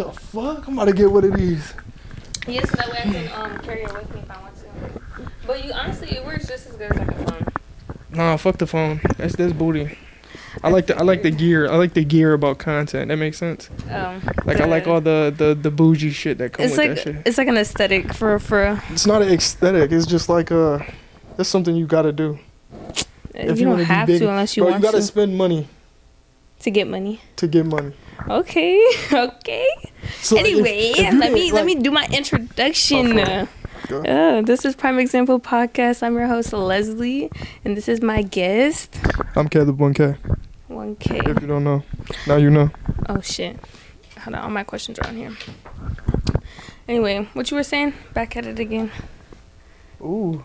The fuck? I'm about to get one of these. Yeah, so that way I can carry it with me if I want to. But you honestly, it works just as good as like a phone. Nah, fuck the phone. That's booty. I like the gear. I like the gear about content. That makes sense. Like I like all the bougie shit that comes with like, that shit. It's like an aesthetic for It's not an aesthetic. It's just like that's something you gotta do. You don't have to unless you want to. You gotta spend money. To get money. To get money. Okay. So anyway, let me do my introduction. This is Prime Example Podcast. I'm your host Leslie, and this is my guest. I'm Caleb 1K. 1K. If you don't know, now you know. Oh shit! Hold on, all my questions are on here. Anyway, what you were saying? Back at it again. Ooh.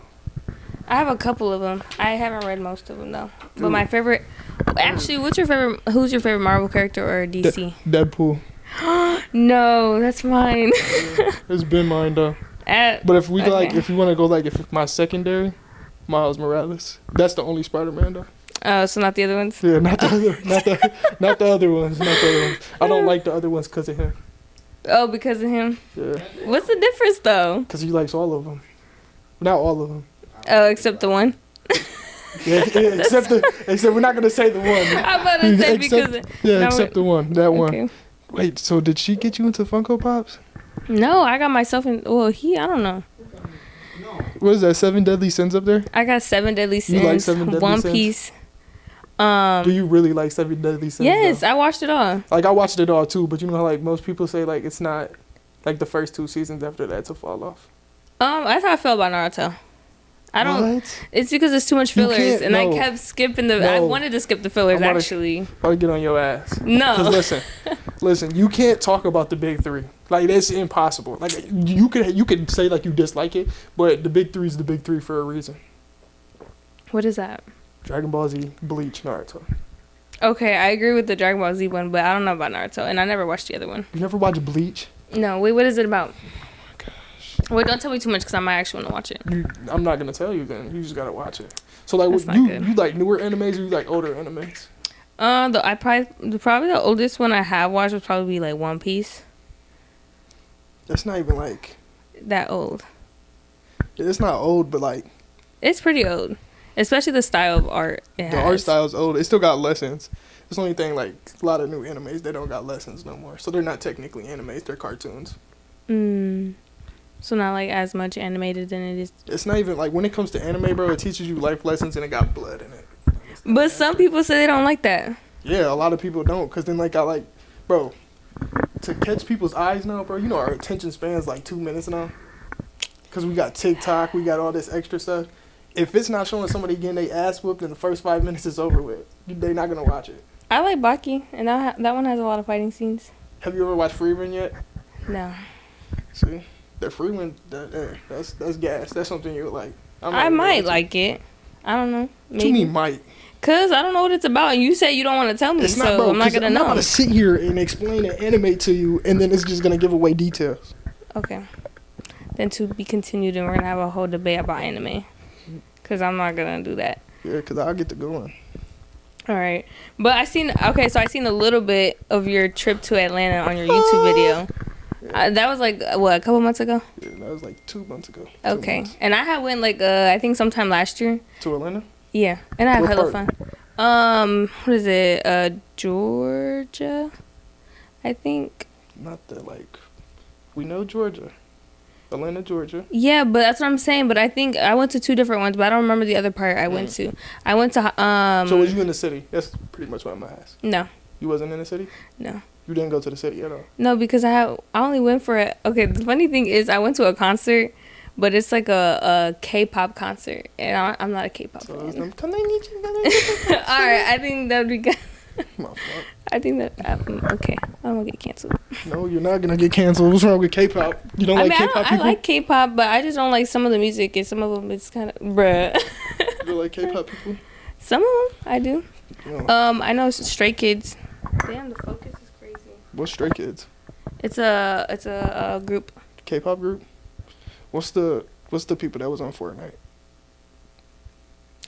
I have a couple of them. I haven't read most of them though. But my favorite. Actually, who's your favorite Marvel character or DC? Deadpool. No, that's mine. It's been mine though. But if we if you want to go if my secondary, Miles Morales. That's the only Spider-Man though. Oh, so not the other ones? Yeah, not the other ones. I don't like the other ones because of him. Oh, because of him? Yeah. What's the difference though? Because he likes all of them. Not all of them. Oh, except the one. Yeah, except we're not gonna say the one. I'm about to say except the one. That okay. one. Wait, so did she get you into Funko Pops? No, I got myself in. Well, I don't know. What is that? 7 Deadly Sins up there? I got 7 Deadly Sins. You like 7 Deadly One Sins? Piece. Do you really like 7 Deadly Sins? Yes, though? I watched it all. Like I watched it all too, but you know how most people say it's not the first 2 seasons after that to fall off. That's how I feel about Naruto. I don't. What? It's because it's too much fillers, and I kept skipping the. I wanted to skip the fillers actually. I'll get on your ass. No. Because listen. You can't talk about the big 3. That's impossible. You could say you dislike it, but the big 3 is the big 3 for a reason. What is that? Dragon Ball Z, Bleach, Naruto. Okay, I agree with the Dragon Ball Z one, but I don't know about Naruto, and I never watched the other one. You never watched Bleach? No. Wait, what is it about? Wait, don't tell me too much because I might actually want to watch it. I'm not going to tell you then. You just got to watch it. So, you like newer animes or you like older animes? Probably the oldest one I have watched would probably be One Piece. That's not even that old. Yeah, it's not old, but it's pretty old. Especially the style of art art style is old. It still got lessons. It's the only thing, a lot of new animes, they don't got lessons no more. So they're not technically animes, they're cartoons. So not as much animated than it is. It's not even when it comes to anime, bro, it teaches you life lessons and it got blood in it. But some people say they don't like that. Yeah, a lot of people don't, because then bro, to catch people's eyes now, bro, our attention span's 2 minutes now. Because we got TikTok, we got all this extra stuff. If it's not showing somebody getting their ass whooped in the first 5 minutes, it's over with. They're not going to watch it. I like Baki, and that one has a lot of fighting scenes. Have you ever watched Freeman yet? No. See? The Freeman, that's gas. That's something you like. I might like it. I don't know. Maybe. What do you mean might? Because I don't know what it's about, and you say you don't want to tell me, it's not, bro, I'm not going to know. I'm not going to sit here and explain an anime to you, and then it's just going to give away details. Okay. Then to be continued, and we're going to have a whole debate about anime. Because I'm not going to do that. Yeah, because I'll get to going. All right. But I seen a little bit of your trip to Atlanta on your YouTube video. Yeah. That was a couple months ago? Yeah, that was 2 months ago. Okay. And I had went I think sometime last year. To Atlanta? Yeah. And I had hella fun. What is it? Georgia? I think. Not that we know Georgia. Atlanta, Georgia. Yeah, but that's what I'm saying. But I think I went to 2 different ones, but I don't remember the other part I went to. I went to So was you in the city? That's pretty much what I'm gonna ask. No. You wasn't in the city? No. You didn't go to the city at all? No, because I only went for it. Okay, the funny thing is I went to a concert, but it's a K-pop concert, and I'm not a K-pop fan. All right, I think that would be good. My fault. I think that okay. I don't want to get canceled. No, you're not gonna get canceled. What's wrong with K-pop? You don't like K-pop people? I like K-pop, but I just don't like some of the music, and some of them it's kind of bruh. You don't like K-pop people? Some of them I do. Oh. I know Stray Kids. Damn, the focus is crazy. What's Stray Kids? It's a group. K-pop group. What's the people that was on Fortnite?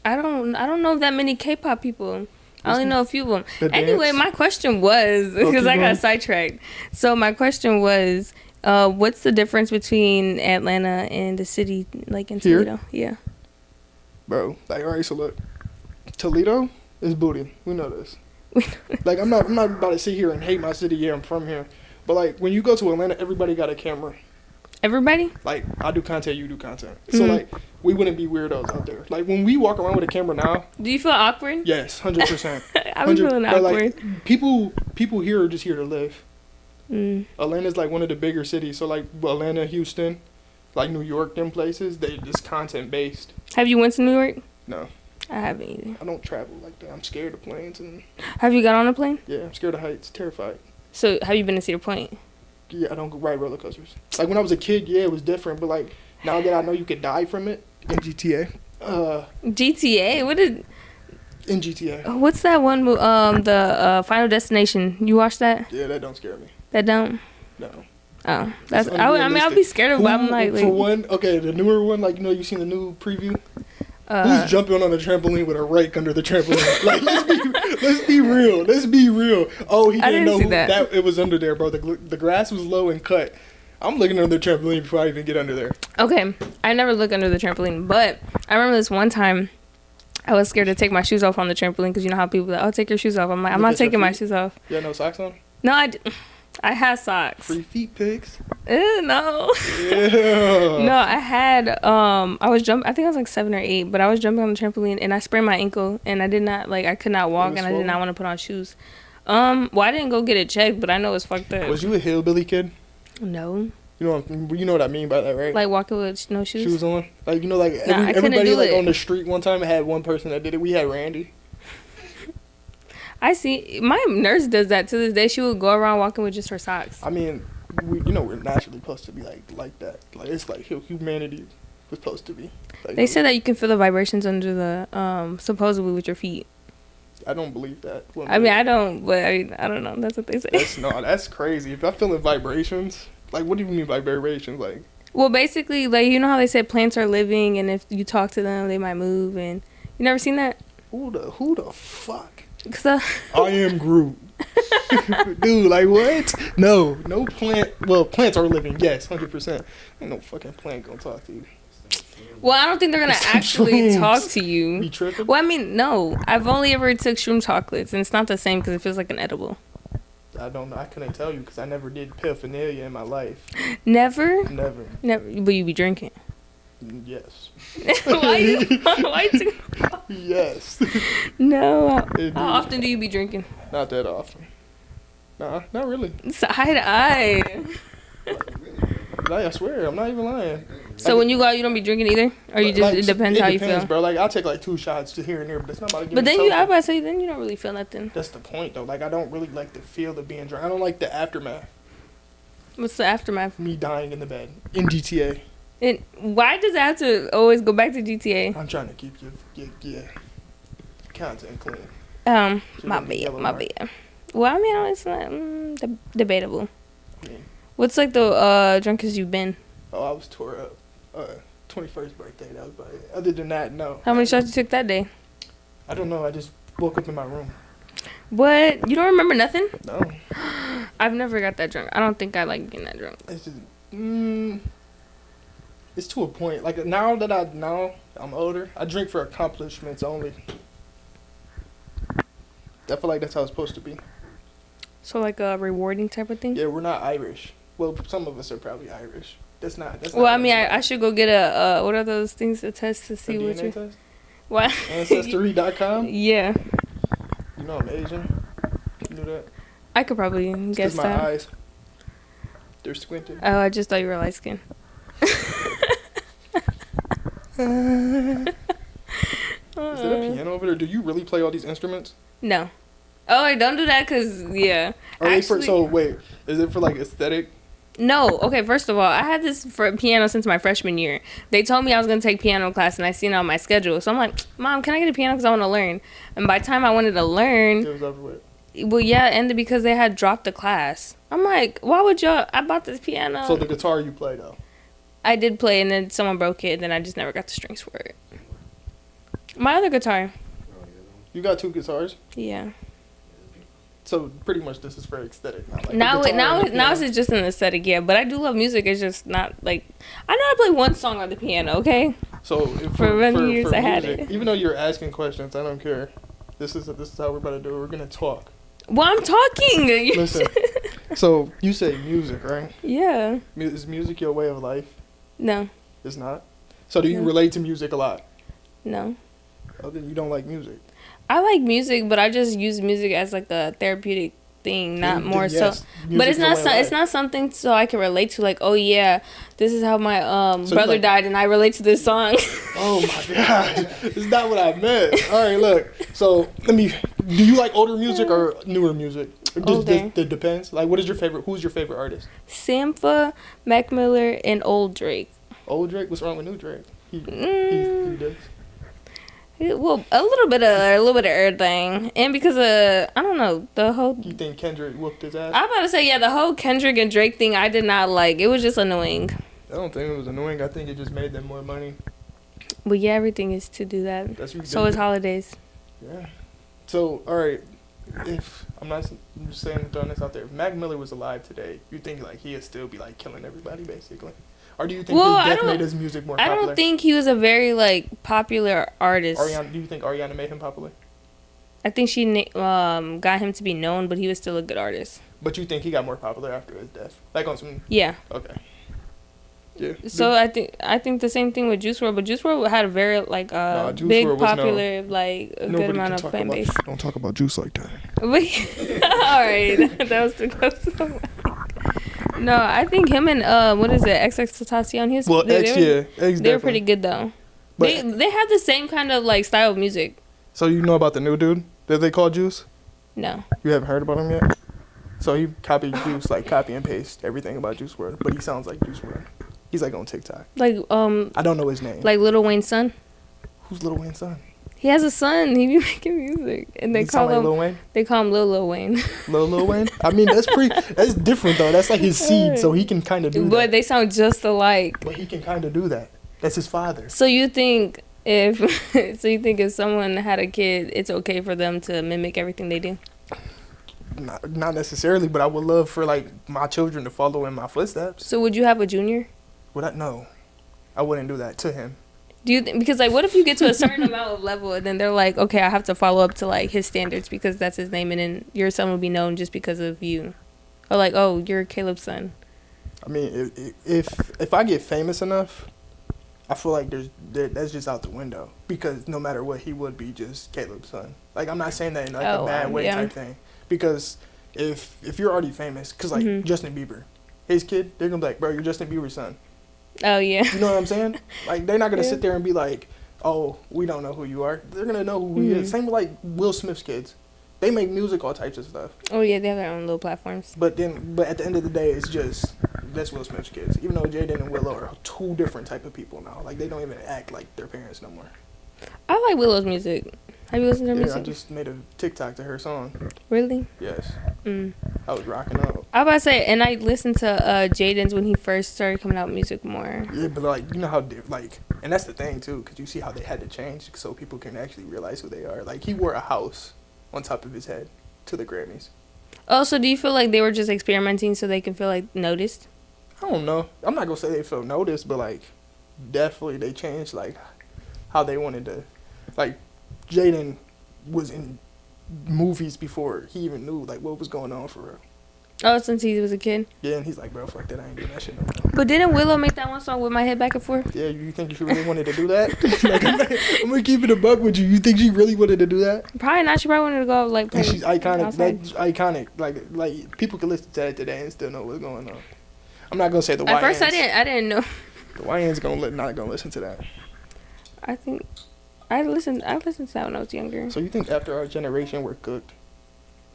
I don't know that many K-pop people. I only know a few of them. Anyway, my question was, because I got sidetracked. So my question was, what's the difference between Atlanta and the city, like in Toledo? Yeah. Bro, like, all right, so look. Toledo is booty. We know this. Like, I'm not about to sit here and hate my city. Yeah, I'm from here. But, like, when you go to Atlanta, everybody got a camera. Everybody? Like, I do content, you do content. So, like, we wouldn't be weirdos out there. Like, when we walk around with a camera now. Do you feel awkward? Yes, 100%. I'm feeling awkward. Like, people here are just here to live. Atlanta's, like, one of the bigger cities. So, like, Atlanta, Houston, like, New York, them places, they just content-based. Have you went to New York? No. I haven't either. I don't travel like that. I'm scared of planes. And have you got on a plane? Yeah, I'm scared of heights. Terrified. So, have you been to Cedar Point? Yeah, I don't ride roller coasters. Like, when I was a kid, yeah, it was different. But, like, now that I know you could die from it in GTA. GTA? What did... In GTA. What's that one, the Final Destination? You watched that? Yeah, that don't scare me. That don't? No. Oh. That's I mean, I'll be scared of it, but I'm like... For one, okay, the newer one, like, you know, you've seen the new preview? Who's jumping on a trampoline with a rake under the trampoline? Like, let's be real. Let's be real. Oh, he didn't know that it was under there, bro. The grass was low and cut. I'm looking under the trampoline before I even get under there. Okay, I never look under the trampoline, but I remember this one time I was scared to take my shoes off on the trampoline because you know how people are like, oh, take your shoes off. I'm like, I'm not taking my shoes off. You had no socks on? No, I had socks. Free feet pics. No. Yeah. No, I had I was jumping. I think I was like 7 or 8, but I was jumping on the trampoline and I sprained my ankle and I could not walk and I did not want to put on shoes. Well, I didn't go get it checked, but I know it's fucked up. Was you a hillbilly kid? No. You know what I mean by that, right? Like walking with no shoes. Shoes on. Like, you know, like nah, everybody like on the street one time had one person that did it. We had Randy. I see. My nurse does that to this day. She would go around walking with just her socks. I mean, we're naturally supposed to be like that. Like, it's like humanity was supposed to be. Like, they said that you can feel the vibrations under the supposedly with your feet. I don't believe that. I mean, I don't, but I don't know. That's what they say. That's crazy. If I'm feeling vibrations, like, what do you mean by vibrations? Like, well, basically, like, you know how they say plants are living, and if you talk to them, they might move, and you never seen that? Who the fuck? I am Groot. Dude, like, what? No plant. Well, plants are living, yes, 100%. Ain't no fucking plant gonna talk to you. Well, I don't think they're gonna actually talk to you. You tripping? Well, I mean, no. I've only ever took shroom chocolates, and it's not the same because it feels like an edible. I don't know. I couldn't tell you because I never did paraphernalia in my life. Never? Never. But you be drinking? Yes. Why Yes. No. How often do you be drinking? Not that often. Nah, not really. It's eye to eye. I swear, I'm not even lying. So when you go out, you don't be drinking either, or you just like, it depends how you feel. Bro. Like, I'll take like 2 shots to here and there, but it's not about to give But me then something. I about to say, then you don't really feel nothing. That's the point, though. Like, I don't really like the feel of being drunk. I don't like the aftermath. What's the aftermath? Me dying in the bed in GTA. And why does it have to always go back to GTA? I'm trying to keep your content clean. My bad. Well, I mean, it's not debatable. I mean, what's like the drunkest you've been? Oh, I was tore up. 21st birthday. That was about it. Other than that, no. How many shots you took that day? I don't know. I just woke up in my room. What? You don't remember nothing? No. I've never got that drunk. I don't think I like getting that drunk. It's just, it's to a point. Like, now I'm older, I drink for accomplishments only. I feel like that's how it's supposed to be. So like a rewarding type of thing? Yeah, we're not Irish. Well, some of us are probably Irish. That's not. Well, I mean, I should go get a what are those things to test to see what you. Test? What? Ancestry.com. Yeah. You know I'm Asian. You knew that. I could probably guess that. My eyes. They're squinted. Oh, I just thought you were light skinned. Is there a piano over there? Do you really play all these instruments? No. Oh, I don't do that because, yeah. So, wait. Is it for, like, aesthetic? No. Okay, first of all, I had this for piano since my freshman year. They told me I was going to take piano class, and I seen it on my schedule. So I'm like, Mom, can I get a piano because I want to learn? And by the time I wanted to learn... It was over with. Well, yeah, it ended because they had dropped the class. I'm like, why would y'all... I bought this piano. So the guitar you play, though? I did play, and then someone broke it, and then I just never got the strings for it. My other guitar. You got 2 guitars? Yeah. So pretty much this is for aesthetic. Not like now it's just an aesthetic, yeah. But I do love music. It's just not like I know how to play one song on the piano. Okay. So for many years I had music, it. Even though you're asking questions, I don't care. This is how we're about to do it. We're gonna talk. Well, I'm talking. Listen. So you say music, right? Yeah. Is music your way of life? No. It's not. So do you relate to music a lot? No. Oh, then you don't like music. I like music, but I just use music as like a therapeutic thing, not more yes, so. But it's not something so I can relate to. Like, oh yeah, this is how my brother died, and I relate to this song. Oh my gosh, that's not what I meant. All right, look. So do you like older music or newer music? Older. It depends. Like, what is your favorite? Who's your favorite artist? Sampha, Mac Miller, and Old Drake. Old Drake? What's wrong with new Drake? He does. Well, a little bit of everything, and because I don't know the whole. You think Kendrick whooped his ass? I'm about to say yeah, the whole Kendrick and Drake thing I did not like. It was just annoying. I don't think it was annoying. I think it just made them more money. But yeah, everything is to do that. So is holidays. Yeah. So all right, I'm just saying throwing this out there. If Mac Miller was alive today, you think like he'd still be like killing everybody basically? Or do you think his death made his music more popular? I don't think he was a very, like, popular artist. Do you think Ariana made him popular? I think she got him to be known, but he was still a good artist. But you think he got more popular after his death? Like on some... Yeah. Okay. Yeah. So I think the same thing with Juice WRLD, but Juice WRLD had a very, like, big, popular, like, a good amount of fan base. Don't talk about Juice like that. All right. That was too close to the mic. No, I think him and what is it, XXXTentacion? They're pretty good though. But they have the same kind of like style of music. So you know about the new dude that they call Juice? No. You haven't heard about him yet? So he copied Juice, like copy and paste everything about Juice WRLD, but he sounds like Juice WRLD. He's like on TikTok. Like I don't know his name. Like Lil Wayne's son. Who's Lil Wayne's son? He has a son. He be making music, and they call him Lil Wayne. They call him Lil Wayne. Lil Wayne. I mean, that's different though. That's like his seed, so he can kind of do that. But they sound just alike. But he can kind of do that. That's his father. So you think if someone had a kid, it's okay for them to mimic everything they do? Not necessarily, but I would love for like my children to follow in my footsteps. So would you have a junior? No, I wouldn't do that to him. Do you because like what if you get to a certain amount of level and then they're like, okay, I have to follow up to like his standards because that's his name, and then your son will be known just because of you, or like, oh, you're Caleb's son. I mean, if I get famous enough, I feel like that's just out the window, because no matter what, he would be just Caleb's son. Like, I'm not saying that in like a bad way type thing, because if you're already famous, because like Justin Bieber, his kid, they're gonna be like, bro, you're Justin Bieber's son. Oh, yeah. You know what I'm saying? Like, they're not going to sit there and be like, oh, we don't know who you are. They're going to know who he is. Same with, like, Will Smith's kids. They make music, all types of stuff. Oh, yeah, they have their own little platforms. But at the end of the day, it's just, that's Will Smith's kids. Even though Jaden and Willow are 2 different type of people now. Like, they don't even act like their parents no more. I like Willow's music. Have you listened to her music? Yeah, I just made a TikTok to her song. Really? Yes. I was rocking out. I was about to say, and I listened to Jaden's when he first started coming out with music more. Yeah, but like, you know how, like, and that's the thing too, because you see how they had to change so people can actually realize who they are. Like, he wore a house on top of his head to the Grammys. Oh, so do you feel like they were just experimenting so they can feel like noticed? I don't know. I'm not gonna say they felt noticed, but like, definitely they changed like how they wanted to. Like, Jaden was in movies before he even knew like what was going on for real. Oh, since he was a kid? Yeah, and he's like, bro, fuck that, I ain't doing that shit no more. But didn't Willow make that one song with my head back and forth? Yeah, you think she really wanted to do that? Like, I'm gonna keep it a buck with you. You think she really wanted to do that? Probably not. She probably wanted to go like. And she's iconic. That's iconic. Like people can listen to that today and still know what's going on. I'm not gonna say the YNs. At first, I didn't know. The YNs not gonna listen to that. I think I listened to that when I was younger. So you think after our generation we're cooked?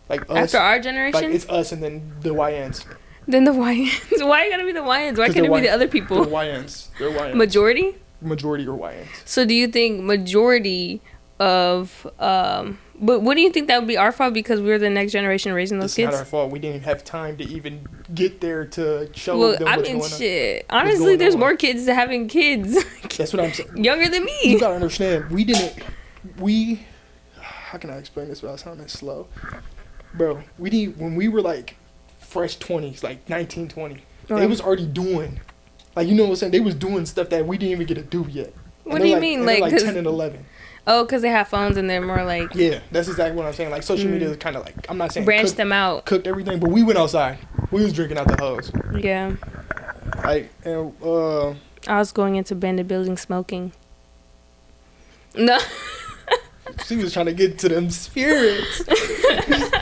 Like us, after our generation? Like it's us and then the YNs. Then the YNs. Why you gotta be the YNs? Why can't it be the other people? The YNs. They're YNs. Majority? Majority are YNs. So do you think majority of but what do you think that would be our fault because we're the next generation raising those kids? It's not our fault. We didn't have time to even get there to show them what's going on. Shit. Honestly, there's more kids having kids. That's what I'm saying. Younger than me. You gotta understand. how can I explain this without sounding slow? Bro, when we were like fresh 20s, like 19, 20, they was already doing, like, you know what I'm saying? They was doing stuff that we didn't even get to do yet. What do you mean? Like 10 and 11. Oh, because they have phones and they're more like... Yeah, that's exactly what I'm saying. Like, social media is kind of like, I'm not saying... Branched them out. Cooked everything, but we went outside. We was drinking out the hose. Yeah. Like, and, I was going into abandoned building smoking. No. She was trying to get to them spirits.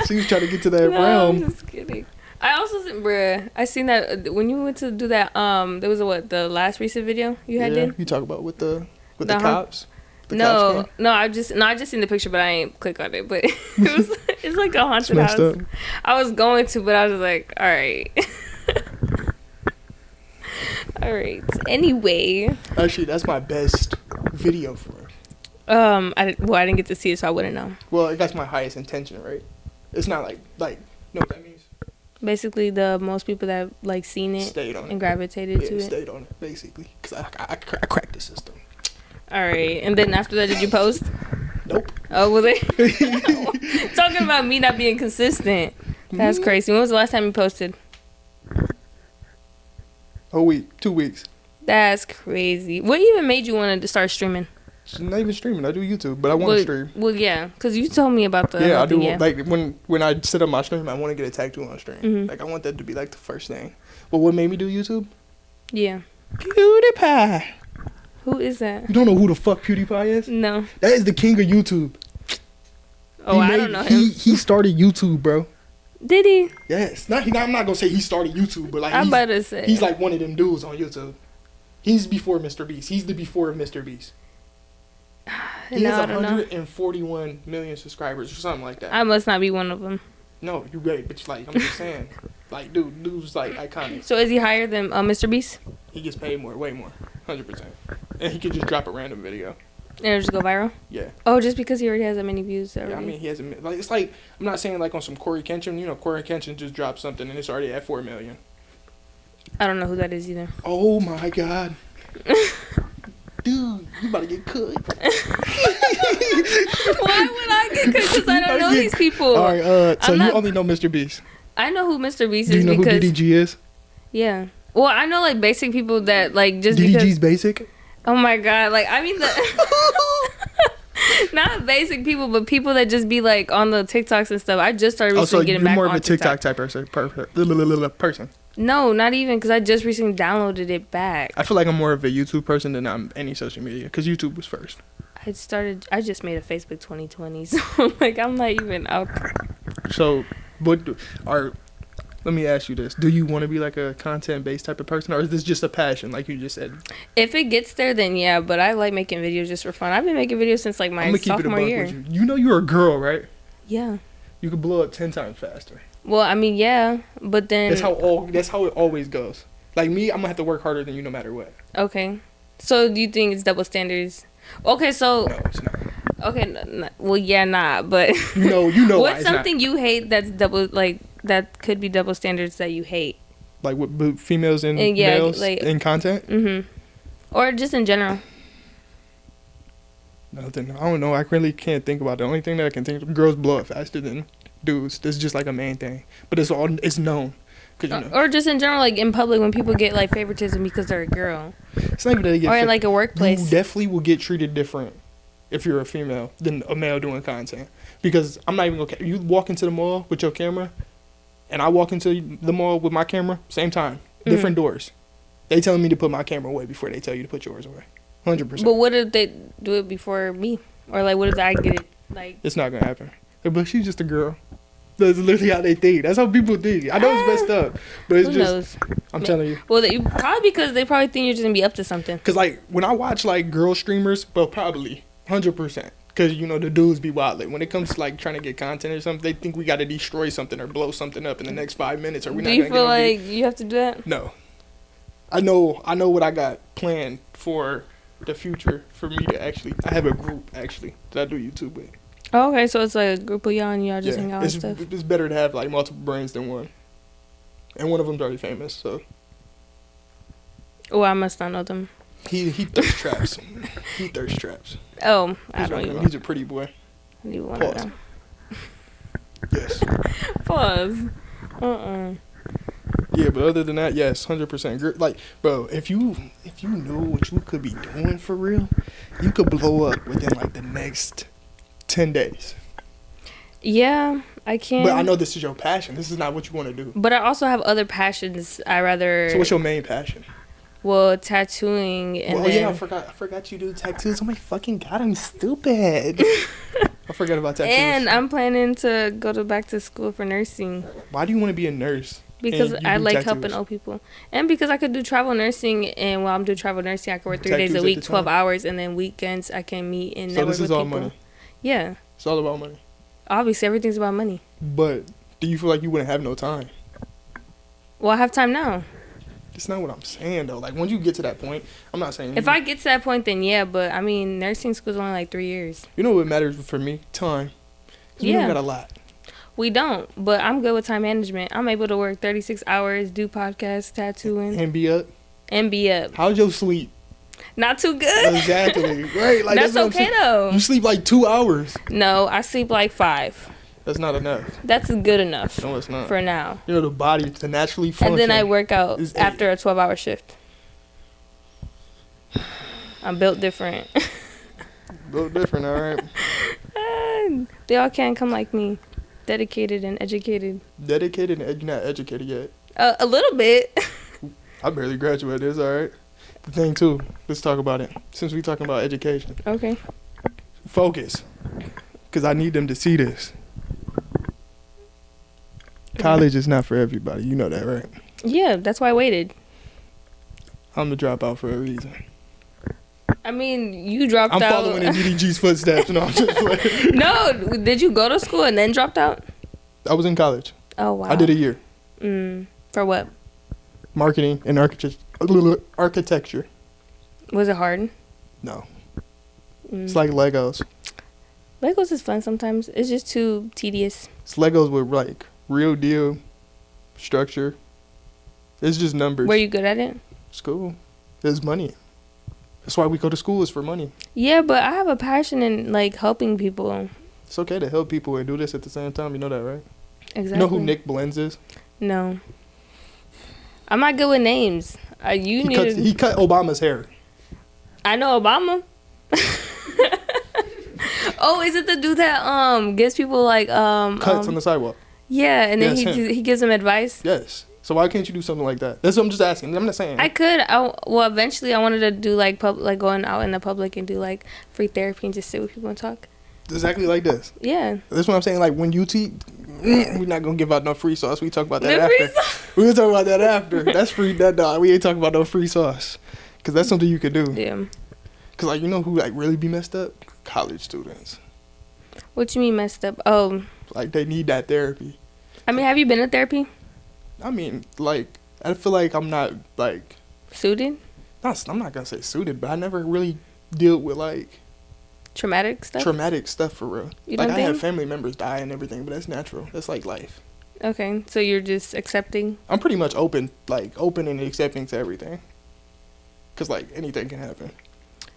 She was trying to get to that realm. I'm just kidding. I also, I seen that when you went to do that, there was the last recent video you had did? You talk about with the cops? No, I just seen the picture, but I ain't click on it. But it's like a haunted house. Up. I was going to, but I was like, all right. All right. Anyway. Actually, that's my best video for it. I didn't get to see it, so I wouldn't know. Well, that's my highest intention, right? It's not like no, what that means. Basically, the most people that like seen it and gravitated to it. Stayed on it, basically, because I cracked the system. All right, and then after that, did you post? Nope. Oh, was it? Talking about me not being consistent. That's crazy. When was the last time you posted? A week, 2 weeks. That's crazy. What even made you want to start streaming? It's not even streaming. I do YouTube, but I want to stream. Well, yeah, because you told me about the... Yeah, I do. Yeah. Like, when I set up my stream, I want to get a tattoo on stream. Mm-hmm. Like, I want that to be, like, the first thing. But what made me do YouTube? Yeah. PewDiePie. Who is that? You don't know who the fuck PewDiePie is? No. That is the king of YouTube. Oh, I don't know him. He started YouTube, bro. Did he? Yes. I'm not going to say he started YouTube, but, like, I'm about to say. He's, like, one of them dudes on YouTube. He's before Mr. Beast. He's the before of Mr. Beast. He has 141 million subscribers or something like that. I must not be one of them. No, you're right, but like I'm just saying, like dude's like iconic. So is he higher than Mr. Beast? He gets paid more, way more, 100%, and he could just drop a random video. And it'll just go viral? Yeah. Oh, just because he already has that many views already. Yeah, I mean he has like it's like I'm not saying like on some Corey Kenshin. You know, Corey Kenshin just dropped something and it's already at 4 million. I don't know who that is either. Oh my god. Dude, you about to get cooked. Why would I get cooked? Because I don't know these people. All right, so you only know Mr. Beast. I know who Mr. Beast is. Do you know who DDG is? Yeah. Well, I know like basic people that like just DDG's basic? Oh my god, like I mean not basic people, but people that just be like on the TikToks and stuff. I just started recently getting back on TikTok. You're more of a TikTok type person. No, not even, because I just recently downloaded it back. I feel like I'm more of a YouTube person than I'm any social media, because YouTube was first. I just made a Facebook 2020, so like I'm not even out there. So, let me ask you this. Do you want to be like a content-based type of person, or is this just a passion, like you just said? If it gets there, then yeah, but I like making videos just for fun. I've been making videos since like my sophomore year. You know you're a girl, right? Yeah. You could blow up 10 times faster. Well, I mean, yeah, but then... That's how it always goes. Like me, I'm going to have to work harder than you no matter what. Okay. So, do you think it's double standards? Okay, so... No, it's not. Okay, well, yeah, nah, but... You know what's something you hate that's double, like, that could be double standards that you hate? Like with females and males like, in content? Mm-hmm. Or just in general? Nothing. I don't know. I really can't think about it. The only thing that I can think of, girls blow up faster than dudes. This is just like a main thing. But it's known. Or just in general, like in public, when people get like favoritism because they're a girl. It's not even that they get or in like a workplace. You definitely will get treated different if you're a female than a male doing content. Because I'm not even going to... You walk into the mall with your camera, and I walk into the mall with my camera, same time. Different doors. They telling me to put my camera away before they tell you to put yours away. 100%. But what if they do it before me? Or like, what if I get it? Like, it's not gonna happen. They're like, she's just a girl. That's literally how they think. That's how people think. I know it's messed up, but it's just. Knows? I'm telling you. Well, probably because they probably think you're just gonna be up to something. Cause like when I watch like girl streamers, but probably 100%. Cause you know the dudes be wild. When it comes to like trying to get content or something, they think we got to destroy something or blow something up in the next 5 minutes, or we not gonna get. Do you feel like you have to do that? No. I know what I got planned for the future for me to actually. I have a group actually that I do YouTube with. Oh, okay, so it's like a group of y'all and y'all just hang out and stuff. It's better to have like multiple brains than one, and one of them's already famous. So. Oh, I must not know them. He thirst traps. He thirst traps. Oh, I don't even know. He's a pretty boy. Do you want to know? Yes. Pause. Yeah, but other than that, yes, 100%. Like, bro, if you knew what you could be doing for real, you could blow up within like the next 10 days. Yeah, I can. But I know this is your passion. This is not what you want to do. But I also have other passions. So what's your main passion? Well, tattooing and yeah, I forgot you do tattoos. Oh my fucking god, I'm stupid. I forgot about tattoos. And I'm planning to go back to school for nursing. Why do you want to be a nurse? Because I like tattoos? Helping old people. And because I could do travel nursing, and while I'm doing travel nursing, I can work 3 days a week, 12 hours, and then weekends I can meet and network with people. So this is all money? Yeah. It's all about money? Obviously, everything's about money. But do you feel like you wouldn't have no time? Well, I have time now. That's not what I'm saying, though. Like, once you get to that point, I'm not saying... If I get to that point, then yeah, but, I mean, nursing school's only like 3 years. You know what matters for me? Time. We don't got a lot. We don't, but I'm good with time management. I'm able to work 36 hours, do podcasts, tattooing. And be up? And be up. How's your sleep? Not too good. Exactly. Right. Like, that's okay, though. You sleep like 2 hours. No, I sleep like 5. That's not enough. That's good enough. No, it's not. For now. You know, the body to naturally function. And then I work out after a 12-hour shift. I'm built different. Built different, all right. They all can't come like me. Dedicated and educated. Dedicated and you're not educated yet. A little bit. I barely graduated. It's all right. The thing, too, let's talk about it. Since we're talking about education. Okay. Focus. Because I need them to see this. College is not for everybody. You know that, right? Yeah, that's why I waited. I'm the dropout for a reason. I mean, you dropped out. I'm following in DDG's footsteps. No, I'm just like... No, did you go to school and then dropped out? I was in college. Oh, wow. I did a year. For what? Marketing and architecture. Was it hard? No. It's like Legos. Legos is fun sometimes. It's just too tedious. It's Legos with, like, real deal structure. It's just numbers. Were you good at it? School. There's money. That's why we go to school, is for money. Yeah, but I have a passion in, like, helping people. It's okay to help people and do this at the same time. You know that, right? Exactly. You know who Nick Blends is? No. I'm not good with names. He cut Obama's hair. I know Obama. Oh, is it the dude that gives people like cuts on the sidewalk? Yeah, and then he gives them advice. Yes. So why can't you do something like that? That's what I'm just asking. I'm not saying. I could. Well, eventually I wanted to do like going out in the public and do like free therapy and just sit with people and talk. Exactly like this. Yeah. That's what I'm saying. Like when you teach, we're not gonna give out no free sauce. We talk about that after. We're gonna talk about that after. That's free. We ain't talking about no free sauce, because that's something you can do. Yeah. Cause like you know who like really be messed up? College students. What you mean messed up? Oh. Like they need that therapy. I mean, have you been to therapy? I mean, like I feel like I'm not like suited. I'm not gonna say suited, but I never really deal with like traumatic stuff. Traumatic stuff for real. You like I have family members die and everything, but that's natural. That's like life. Okay, so you're just accepting. I'm pretty much open and accepting to everything. Cause like anything can happen.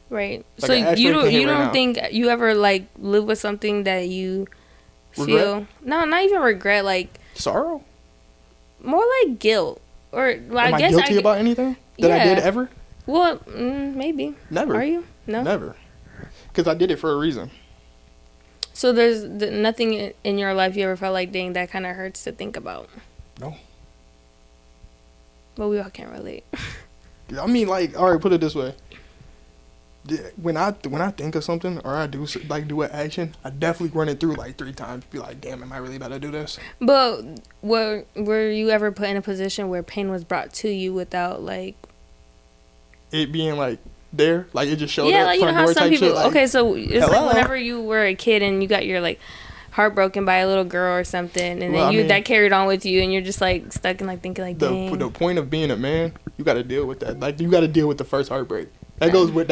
Right. Like so you don't think you ever like live with something that you feel no, not even regret, like sorrow. More like guilt, or well, Am I guess guilty about anything that I did ever? Well, maybe. Never. Are you? No. Never. Because I did it for a reason. So there's nothing in your life you ever felt like, dang, that kind of hurts to think about? No. But we all can't relate. I mean, like, all right, put it this way. When I think of something or I do an action, I definitely run it through like 3 times. Be like, damn, am I really about to do this? But were you ever put in a position where pain was brought to you without like it being like there, like it just showed up? Yeah, like you know how some people. Shit, like, okay, so it's like whenever you were a kid and you got your like heartbroken by a little girl or something, and then that carried on with you, and you're just like stuck in like thinking like, dang. The point of being a man, you got to deal with that. Like you got to deal with the first heartbreak. That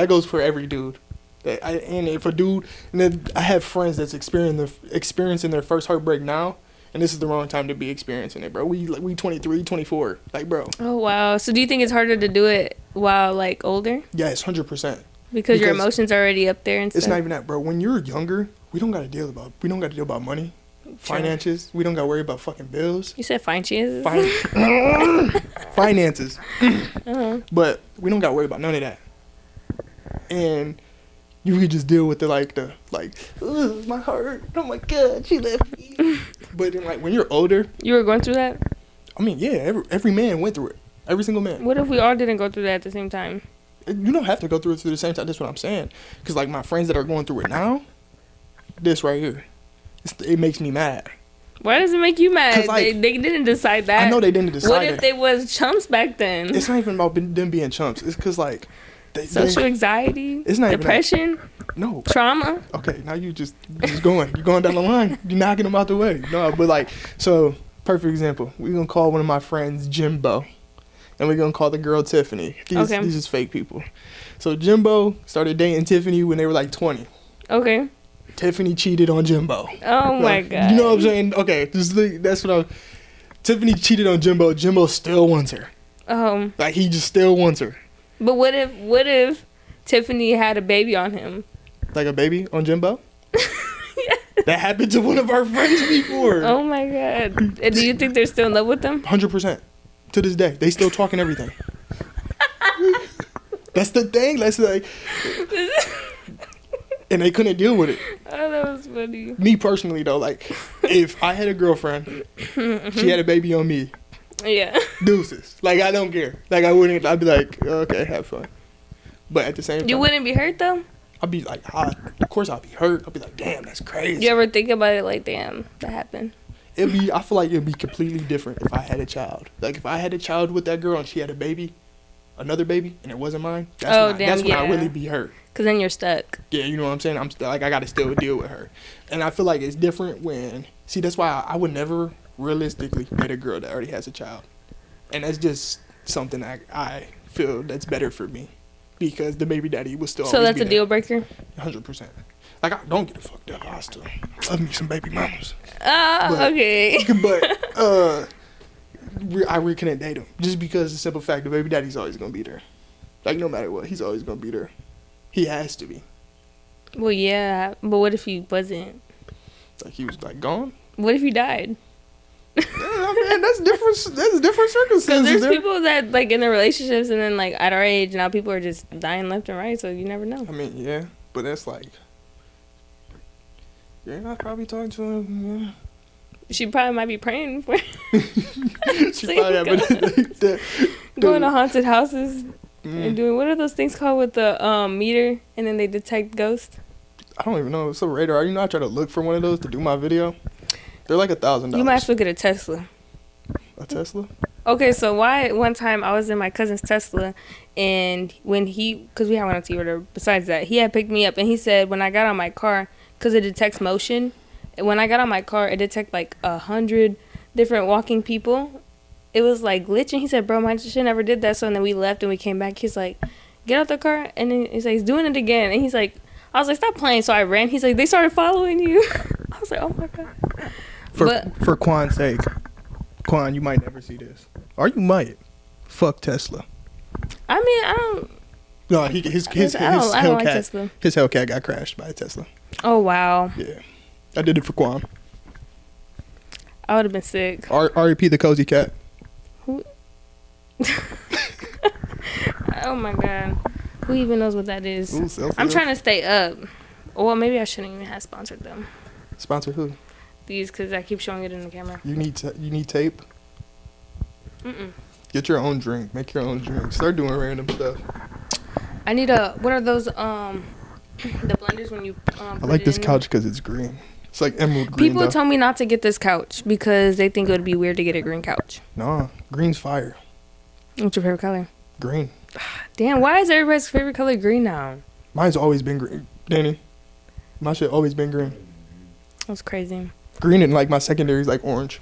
goes for every dude. And if a dude, and then I have friends that's experiencing their first heartbreak now, and this is the wrong time to be experiencing it, bro. We 23, 24, like, bro. Oh wow. So do you think it's harder to do it while like older? Yes, 100%. Because your emotions are already up there and stuff. It's not even that, bro. When you're younger, we don't got to deal about money, finances. We don't got to worry about fucking bills. You said finances? Finances. But we don't got to worry about none of that. And you could just deal with ugh, my heart. Oh my God, she left me. But then, when you're older. You were going through that? I mean, yeah, every man went through it. Every single man. What if we all didn't go through that at the same time? You don't have to go through it the same time. That's what I'm saying. Because, my friends that are going through it now, this right here, it makes me mad. Why does it make you mad? They didn't decide that. I know they didn't decide What if they was chumps back then? It's not even about them being chumps. It's because, social anxiety? It's not depression? No. Trauma? Okay, now you just going. You're going down the line. You're knocking them out the way. No, but, so, perfect example. We're going to call one of my friends Jimbo. And we're going to call the girl Tiffany. These is fake people. So Jimbo started dating Tiffany when they were 20. Okay. Tiffany cheated on Jimbo. Oh, my God. You know what I'm saying? Okay, that's what Tiffany cheated on Jimbo. Jimbo still wants her. He just still wants her. But what if Tiffany had a baby on him? Like a baby on Jimbo? Yeah. That happened to one of our friends before. Oh, my God. And do you think they're still in love with them? 100%. To this day, they still talking everything. That's the thing. That's and they couldn't deal with it. Oh, that was funny. Me personally, though, if I had a girlfriend, she had a baby on me. Yeah. Deuces. I don't care. I wouldn't. I'd be like, okay, have fun. But at the same time, you wouldn't be hurt though. I'd be of course I'd be hurt. I'd be like, damn, that's crazy. You ever think about it damn, that happened? I feel like it'd be completely different if I had a child. If I had a child with that girl and she had a baby, another baby, and it wasn't mine. That's when I'd really be hurt. Cause then you're stuck. Yeah, you know what I'm saying? I'm I got to still deal with her. And I feel like it's different that's why I would never realistically date a girl that already has a child. And that's just something I feel that's better for me. Because the baby daddy will still always be there. So that's a deal breaker? 100%. I don't get fucked up. I still love me some baby mamas. Okay. But I really couldn't date him. Just because the simple fact the baby daddy's always going to be there. No matter what, he's always going to be there. He has to be. Well, yeah. But what if he wasn't? He was gone? What if he died? Yeah, man, that's different circumstances. Because there's people that in their relationships and then at our age now people are just dying left and right, so you never know. I mean, yeah, but that's you're not probably talking to him. Yeah. She probably might be praying for she probably going to haunted houses and doing, what are those things called with the meter and then they detect ghosts? I don't even know. It's a radar. I try to look for one of those to do my video. They're $1,000. You might as well get a Tesla. A Tesla? Okay, so one time I was in my cousin's Tesla, and because we had one on TV, besides that, he had picked me up, and he said when I got on my car, because it detects motion, when I got on my car, it detected 100 different walking people. It was glitching. He said, bro, my shit never did that. So and then we left and we came back. He's like, get out the car. And then he's like, he's doing it again. And he's like, I was like, stop playing. So I ran. He's like, they started following you. I was like, oh my God. For Quan's sake, Quan, you might never see this. Or you might. Fuck Tesla. I mean, I don't. No, his Hellcat got crashed by a Tesla. Oh, wow. Yeah. I did it for Quan. I would have been sick. R.E.P. the cozy cat. Who? Oh my God. Who even knows what that is? Ooh, I'm trying to stay up. Well, maybe I shouldn't even have sponsored them. Sponsor who? These, because I keep showing it in the camera. You need tape? Mm-mm. Get your own drink. Make your own drink. Start doing random stuff. I need what are those, the blenders when you, I like this couch because it's green. It's emerald green. People told me not to get this couch because they think it would be weird to get a green couch. Nah, green's fire. What's your favorite color? Green. Damn, why is everybody's favorite color green now? Mine's always been green, Danny. My shit always been green. That's crazy. Green and my secondary is orange.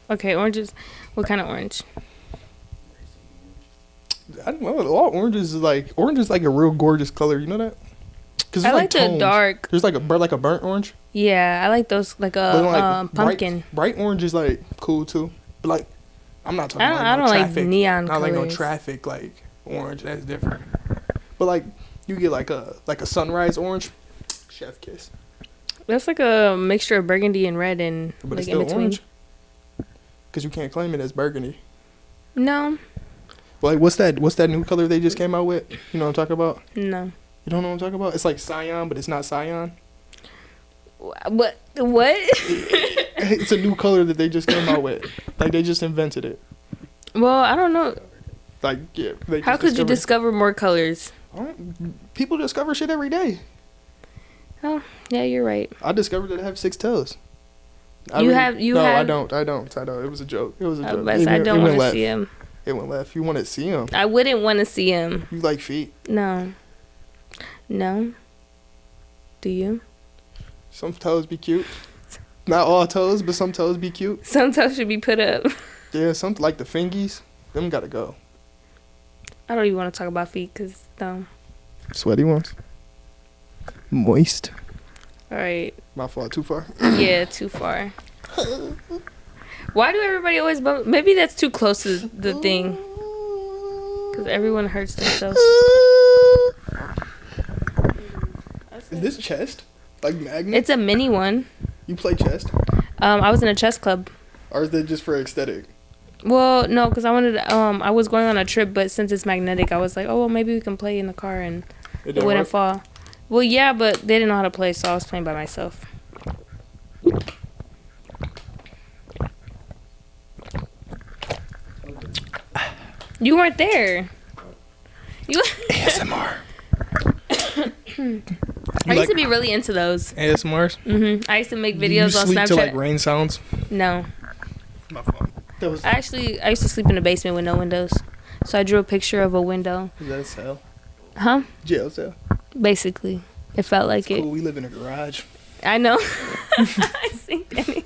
Okay, oranges. What kind of orange? I don't know. All oranges is orange is a real gorgeous color. You know that? Cause I like the dark. There's a burnt orange. Yeah, I like those pumpkin. Bright orange is cool too. But I'm not talking. I don't traffic. like neon not colors. No traffic orange. That's different. But You get like a sunrise orange. Chef kiss. That's like a mixture of burgundy and red and But like it's still in between. orange. Because you can't claim it as burgundy. No. Like, what's that new color they just came out with? You know what I'm talking about? No. You don't know what I'm talking about? It's like cyan, but it's not cyan. What? It's a new color that they just came out with. Like, they just invented it. Well, I don't know. Like, yeah. How could you discover more colors? People discover shit every day. Oh, yeah, you're right. I discovered that I have 6 toes. I don't. It was a joke. It was a joke. I don't want to see him. It went left. You want to see him? I wouldn't want to see him. You like feet? No. Do you? Some toes be cute. Not all toes, but some toes be cute. Some toes should be put up. Yeah, some like the fingies. Them gotta go. I don't even want to talk about feet because no. Sweaty ones. Moist. All right. My fault. Too far. Yeah, too far. Why do everybody always bump? Maybe that's too close to the thing. Because everyone hurts themselves. Is this chest? Like magnet? It's a mini one. You play chest? I was in a chess club. Or is that just for aesthetic? Well, no, because I wanted. I was going on a trip, but since it's magnetic, I was like, oh, well, maybe we can play in the car and it wouldn't fall. Well, yeah, but they didn't know how to play, so I was playing by myself. You weren't there. You ASMR. I used to be really into those. ASMRs? Mm-hmm. I used to make videos on Snapchat. You sleep to like rain sounds? No. My fault. I used to sleep in the basement with no windows. So I drew a picture of a window. Is that a cell? Huh? Jail cell. Basically. It felt like it. Cool, we live in a garage. I know. I see Danny. Did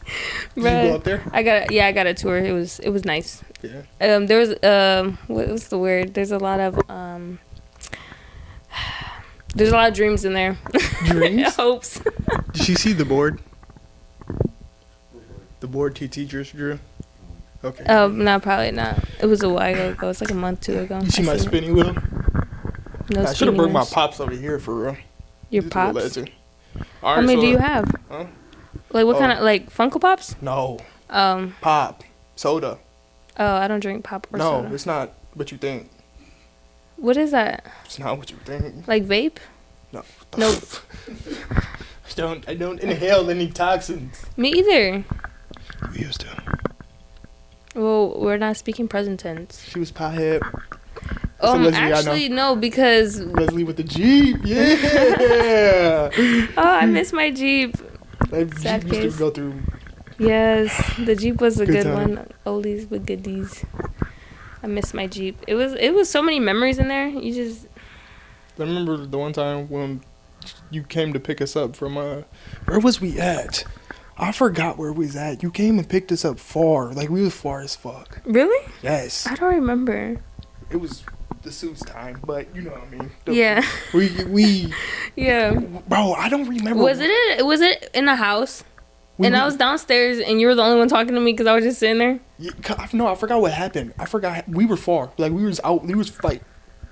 you go up there? I got a tour. It was nice. Yeah. There was what was the word? There's a lot of dreams in there. Dreams? Hopes. Did she see the board? The board TT just drew? Okay. No, probably not. It was a while ago. It's like a month, 2 ago. You see my spinning wheel? No, I should have brought my pops over here for real. Your pops? Legend. How many do you have? Huh? Like what kind of, like Funko Pops? No. Pop. Soda. Oh, I don't drink pop or soda. No, it's not what you think. What is that? It's not what you think. Like vape? No. Nope. I don't inhale any toxins. Me either. We used to. Well, we're not speaking present tense. She was pothead. Actually, no, because Leslie with the Jeep, yeah. Oh, I miss my Jeep. That Sad Jeep used case. to go through. Yes, the Jeep was a good time. one. Oldies but goodies. I miss my Jeep. It was so many memories in there. You just. I remember the one time when you came to pick us up from where was we at? I forgot where we was at. You came and picked us up far, like we was far as fuck. Really? Yes. I don't remember. It was the suits time, but you know what I mean. Yeah. We. Yeah. Bro, I don't remember. Was it in a house? I was downstairs, and you were the only one talking to me because I was just sitting there. Yeah, no, I forgot what happened. I forgot we were far. Like we was out. We was like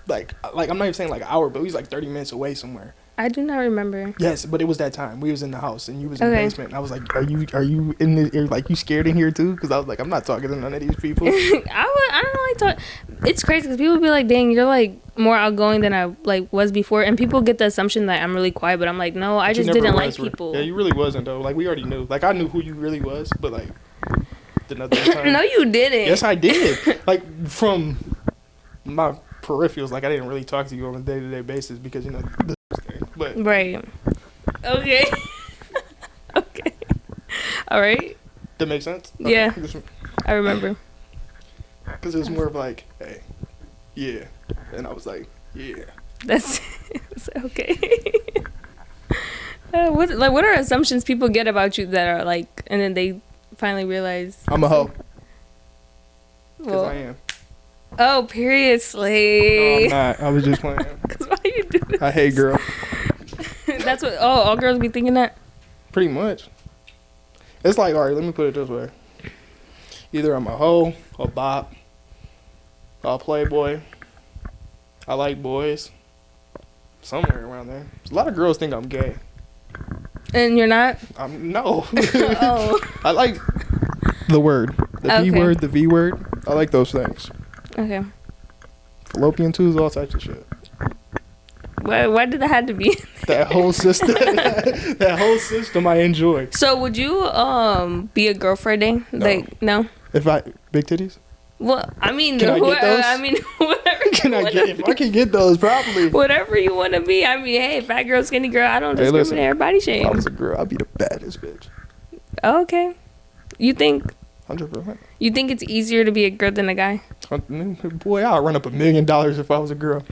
I'm not even saying like an hour, but we was like 30 minutes away somewhere. I do not remember. Yes, but it was that time. We was in the house and you was in the basement. And I was like, are you in the like you scared in here too? Because I was like, I'm not talking to none of these people. I don't really talk. It's crazy because people be like, dang, you're like more outgoing than I like was before, and people get the assumption that I'm really quiet, but I'm like, no, I just didn't like people. Yeah, you really wasn't though. Like we already knew. Like I knew who you really was, but like another time. No, you didn't. Yes, I did. Like from my peripherals, like I didn't really talk to you on a day-to-day basis because you know the thing. But right. Okay. Okay. All right. That makes sense. Okay. Yeah. I remember. Because it was more of like, hey, yeah, and I was like, yeah. That's okay. What are assumptions people get about you that are like, and then they finally realize I'm a hoe. Because well, I am. Oh, period, slay. No, I'm not. I was just playing. Because why you do this? I hate girl. That's what. Oh, all girls be thinking that. Pretty much. It's like, all right, let me put it this way. Either I'm a hoe, a bop, a playboy. I like boys. Somewhere around there. A lot of girls think I'm gay. And you're not? No. Oh. I like the word. The B word, the V word. I like those things. Okay. Fallopian tubes, all types of shit. Why did that have to be? That whole system. That whole system I enjoy. So would you be a girl for a day? No. Like, no? If I big titties? Well, I mean, can I get those? I mean, whatever. If I can get those, probably. Whatever you want to be. I mean, hey, fat girl, skinny girl, I don't discriminate. Body shame. If I was a girl, I'd be the baddest bitch. Oh, okay. You think? 100%. You think it's easier to be a girl than a guy? Boy, I'll run up $1 million if I was a girl.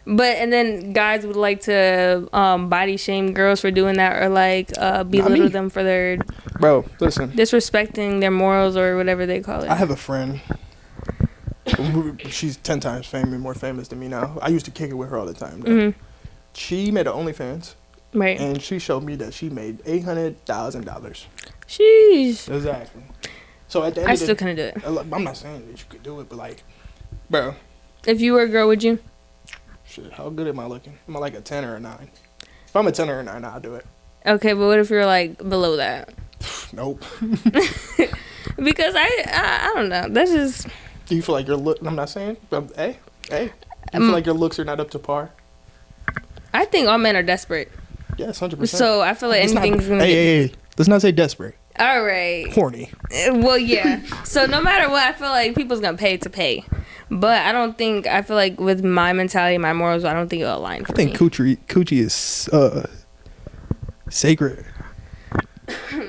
But and then guys would like to body shame girls for doing that, or like belittle them for their disrespecting their morals or whatever they call it. I have a friend. She's 10 times more famous than me now. I used to kick it with her all the time. Mm-hmm. She made an OnlyFans, right? And she showed me that she made $800,000. Sheesh. Exactly. So at the end I still couldn't do it. I'm not saying that you could do it, but like, bro. If you were a girl, would you? Shit, how good am I looking? Am I like a 10 or a 9? If I'm a 10 or a 9, I'll do it. Okay, but what if you're like below that? Nope. Because I don't know. That's just. Do you feel like your look? I'm not saying. Hey. Do you feel like your looks are not up to par? I think all men are desperate. Yes, 100%. So I feel like anything's gonna. Hey. Let's not say desperate. All right. Horny. Well, yeah. So no matter what, I feel like people's gonna pay to pay. But I feel like with my mentality, my morals, I don't think it'll align for me. I think coochie is sacred.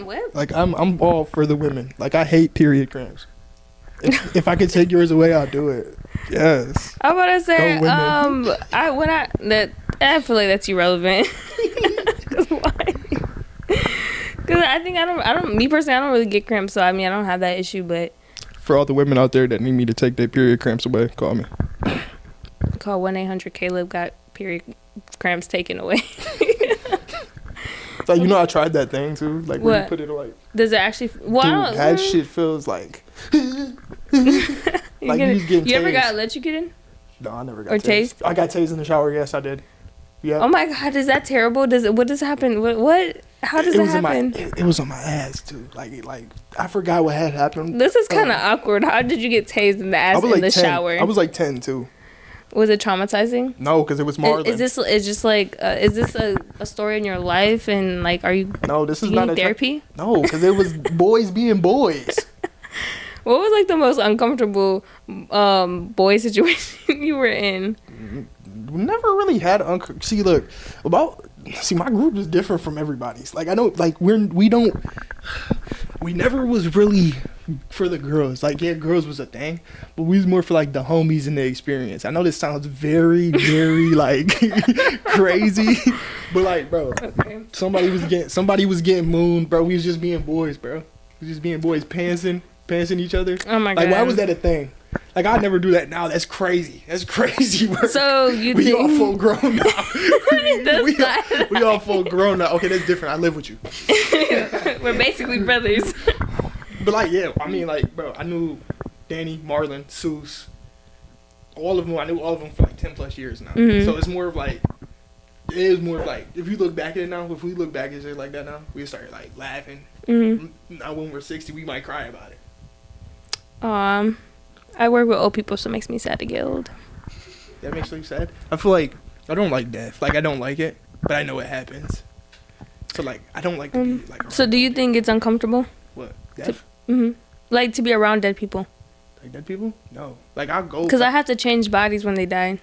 What? Like I'm all for the women. Like I hate period cramps. If I could take yours away, I'll do it. Yes. I'm about to say, Go women. I feel like that's irrelevant. Why? Because me personally, I don't really get cramps, so I mean, I don't have that issue, but. For all the women out there that need me to take their period cramps away, call me. Call 1-800-CALEB, got period cramps taken away. Like, you know, I tried that thing too. Like, where you put it like. Does it actually? Well, dude, that shit feels like. Like you was getting tased. You ever got let you get in? No, I never got or tased. I got tased in the shower. Yes, I did. Yeah. Oh my god, is that terrible? What does happen? What? How does that happen? It was on my ass too. Like I forgot what had happened. This is kind of awkward. How did you get tased in the ass in the 10. shower? I was like 10 too. Was it traumatizing? No, because it was Marlon. Is this a story in your life, and like, are you? No, this is not therapy. No, because it was boys being boys. What was like the most uncomfortable boy situation you were in? Never really had my group is different from everybody's. Like I don't like we never was really for the girls. Like yeah, girls was a thing, but we was more for like the homies and the experience. I know this sounds very, very like crazy, but like bro, okay. somebody was getting mooned, bro. We was just being boys, bro. We was just being boys, pantsing each other. Oh my god! Like why was that a thing? Like I'd never do that now. That's crazy. That's crazy work. So we all full grown now. we all full grown now. Okay, that's different. I live with you. We're basically brothers. But like, yeah, I mean, like, bro, I knew Danny, Marlon, Seuss, all of them. I knew all of them for like 10+ years now. Mm-hmm. So it's more of like, if you look back at it now, if we look back at it like that now, we start like laughing. Mm-hmm. Now when we're 60, we might cry about it. I work with old people, so it makes me sad to get old. That makes you sad? I feel like I don't like death. Like I don't like it, but I know it happens. So like I don't like to be like. So do you think it's uncomfortable? What, death? Like to be around dead people. Like dead people? No. Like I'll go. Because I have to change bodies when they die.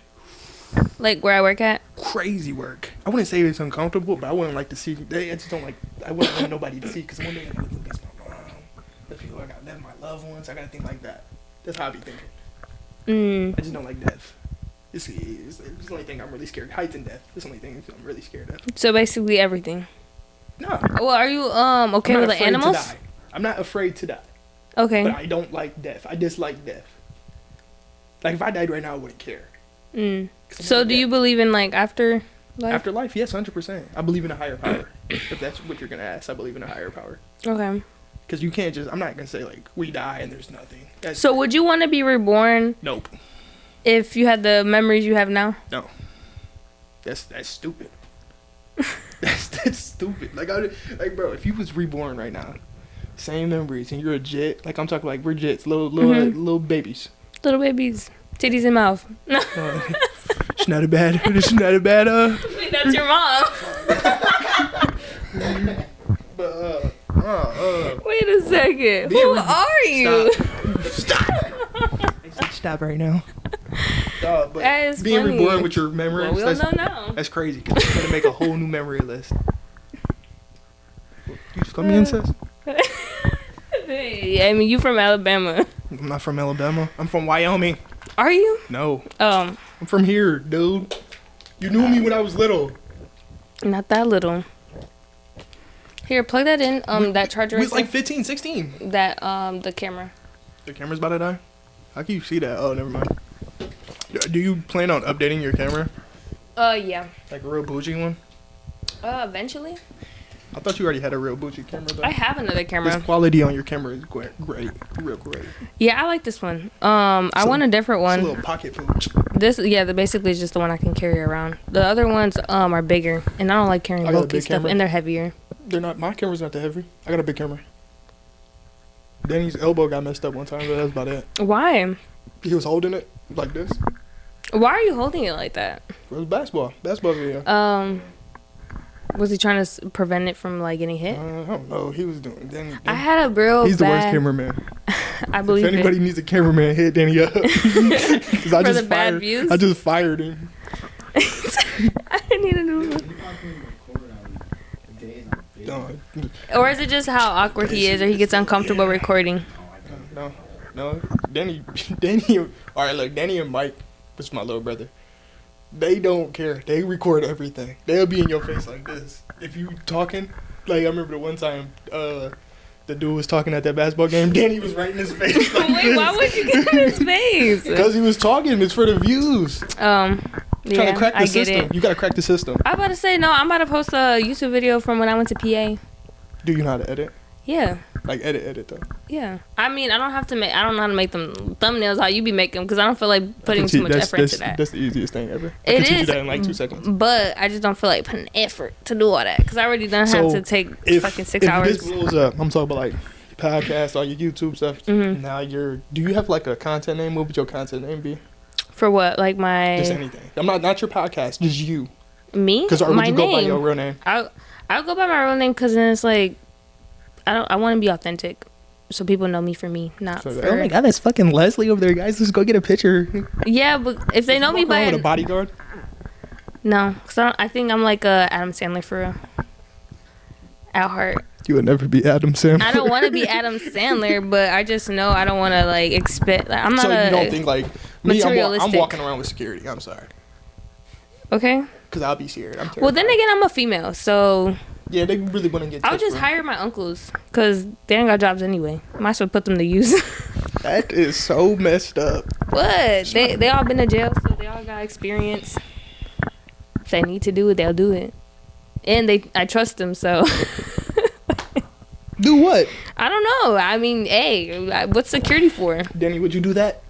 Like where I work at. Crazy work. I wouldn't say it's uncomfortable, but I wouldn't like to see. I just don't like. I wouldn't want nobody to see because one day I gotta think that's my mom. The people I got, that's my loved ones. I gotta think like that. That's how I be thinking. I just don't like death. It's the only thing I'm really scared. Heights and death. It's the only thing I'm really scared of. So basically everything. No. Well, are you okay with the animals? I'm not afraid to die. Okay. But I don't like death. I dislike death. Like if I died right now, I wouldn't care. So do you believe in like afterlife? Afterlife, yes, 100%. I believe in a higher power. If that's what you're gonna ask, I believe in a higher power. Okay. Because you can't I'm not gonna say like we die and there's nothing. So would you want to be reborn? Nope. If you had the memories you have now? No. That's stupid. that's stupid. Like, bro, if you was reborn right now, same memories, and you're a jit. Like, I'm talking like we're jits, little babies. Little babies, titties and mouth. It's not a bad. It's not a bad. Wait, that's your mom. But wait a second. Who are you? Stop right now. But That is being funny. reborn with your memories, Well, we'll know now. That's crazy. Cause you're gonna make a whole new memory list. You just call me incest? Hey, I mean, you from Alabama. I'm not from Alabama. I'm from Wyoming. Are you? No. I'm from here, dude. You knew me when I was little. Not that little. Here, plug that in. That charger. We was like 15, 16. That the camera. The camera's about to die? How can you see that? Oh, never mind. Do you plan on updating your camera? Yeah. Like a real bougie one? Eventually. I thought you already had a real bougie camera though. I have another camera. This quality on your camera is great. Real great. Yeah, I like this one. I want a different one. It's a little pocket pooch. Basically is just the one I can carry around. The other ones are bigger, and I don't like carrying bulky stuff, and they're heavier. They're not. My camera's not that heavy. I got a big camera. Danny's elbow got messed up one time, but that's about it. Why? He was holding it like this. Why are you holding it like that? It was basketball video. Was he trying to prevent it from like getting hit? I don't know. He was doing. Danny, I had a real. He's the worst cameraman. I believe if anybody needs a cameraman, hit Danny up. For the bad views. I just fired him. I didn't need to do. Or is it just how awkward he is, or he gets uncomfortable recording? No. Danny. All right, look, Danny and Mike, which is my little brother. They don't care. They record everything. They'll be in your face like this. If you talking, like I remember the one time, the dude was talking at that basketball game. Danny was right in his face. Like Wait, this. why would you get in his face? Because he was talking. It's for the views. Yeah, Trying to crack the I get system. it. You gotta crack the system. I'm about to say no. I'm about to post a YouTube video from when I went to PA. Do you know how to edit? Yeah. Like edit though. Yeah. I mean, I don't know how to make them thumbnails how you be making them because I don't feel like putting too much effort into that. That's the easiest thing ever. I It can teach you is, that in like 2 seconds. but I just don't feel like putting effort to do all that because I already don't have to take fucking 6 hours. If this blows up, I'm talking about like podcasts, all your YouTube stuff. Mm-hmm. Now do you have like a content name? What would your content name be? For what? Like my... Just anything. I'm not your podcast, just you. Me? Because would you go by your real name? I'll go by my real name because then it's like, I want to be authentic. So people know me for me, not for... Oh my god, that's fucking Leslie over there, guys. Let's go get a picture. Yeah, but if they know me by... with a bodyguard? No, because I think I'm like Adam Sandler for real. At heart. You would never be Adam Sandler. I don't want to be Adam Sandler, but I just know I don't want to like expect... Like, I'm not so you don't think like... Me, materialistic. I'm walking around with security. I'm sorry. Okay. Because I'll be scared. I'm terrified. Well, then again, I'm a female, so... Yeah, they really wouldn't get... I'll just hire my uncles, because they ain't got jobs anyway. Might as well put them to use. That is so messed up. What? They all been to jail, so they all got experience. If they need to do it, they'll do it. And I trust them, so... Do what? I don't know. I mean, hey, what's security for? Danny, would you do that?